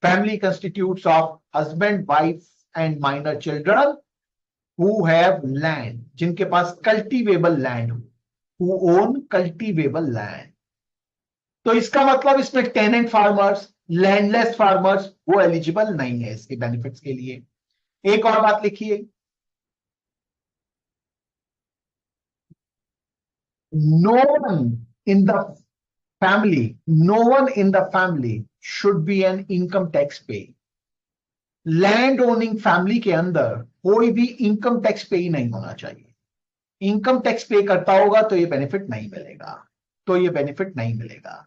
Family constitutes of husband wife and minor children who have land, जिनके पास कल्टीवेबल लैंड हो, हु ओन कल्टीवेबल लैंड. तो इसका मतलब इसमें टेनेंट फार्मर्स, लैंडलेस फार्मर्स वो एलिजिबल नहीं है इसके बेनिफिट्स के लिए. एक और बात लिखिए, no one in the family should be an income tax pay. Land owning family के अंदर कोई भी इनकम टैक्स पे ही नहीं होना चाहिए. इनकम टैक्स पे करता होगा तो ये बेनिफिट नहीं मिलेगा.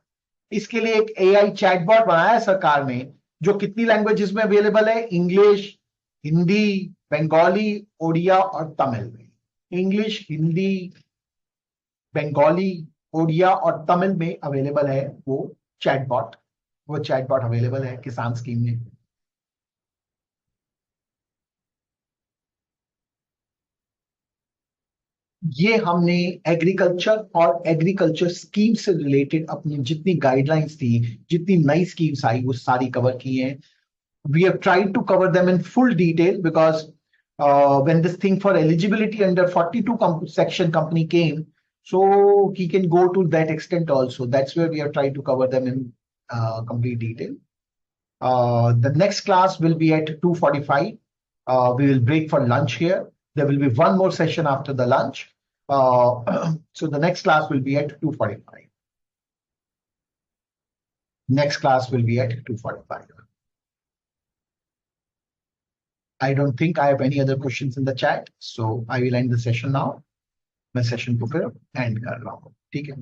इसके लिए एक AI चैटबॉट बनाया है सरकार ने, जो कितनी लैंग्वेजेस में अवेलेबल है? इंग्लिश, हिंदी, बंगाली, ओडिया और तमिल में। इंग्लिश, हिंदी, बंगाली, ओडिया और तमिल में अवेलेबल है चैटबॉट वो चैटबॉट अवेलेबल है किसान स्कीम में। ये हमने एग्रीकल्चर और एग्रीकल्चर स्कीम से रिलेटेड अपनी जितनी गाइडलाइंस थी, जितनी नई स्कीम्स आई, वो सारी कवर की हैं। We have tried to cover them in full detail because when this thing for eligibility under 42 section company came, so he can go to that extent also. That's where we have tried to cover them in complete detail. The next class will be at 2:45. We will break for lunch here. There will be one more session after the lunch. So the next class will be at 2:45. Next class will be at 2:45. I don't think I have any other questions in the chat, so I will end the session now. मैं सेशन को फिर एंड कर रहा हूँ, ठीक है।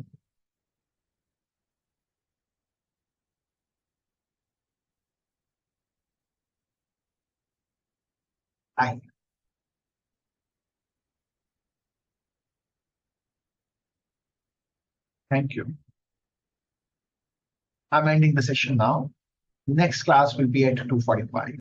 Bye. Thank you. I'm ending the session now. Next class will be at 2:45.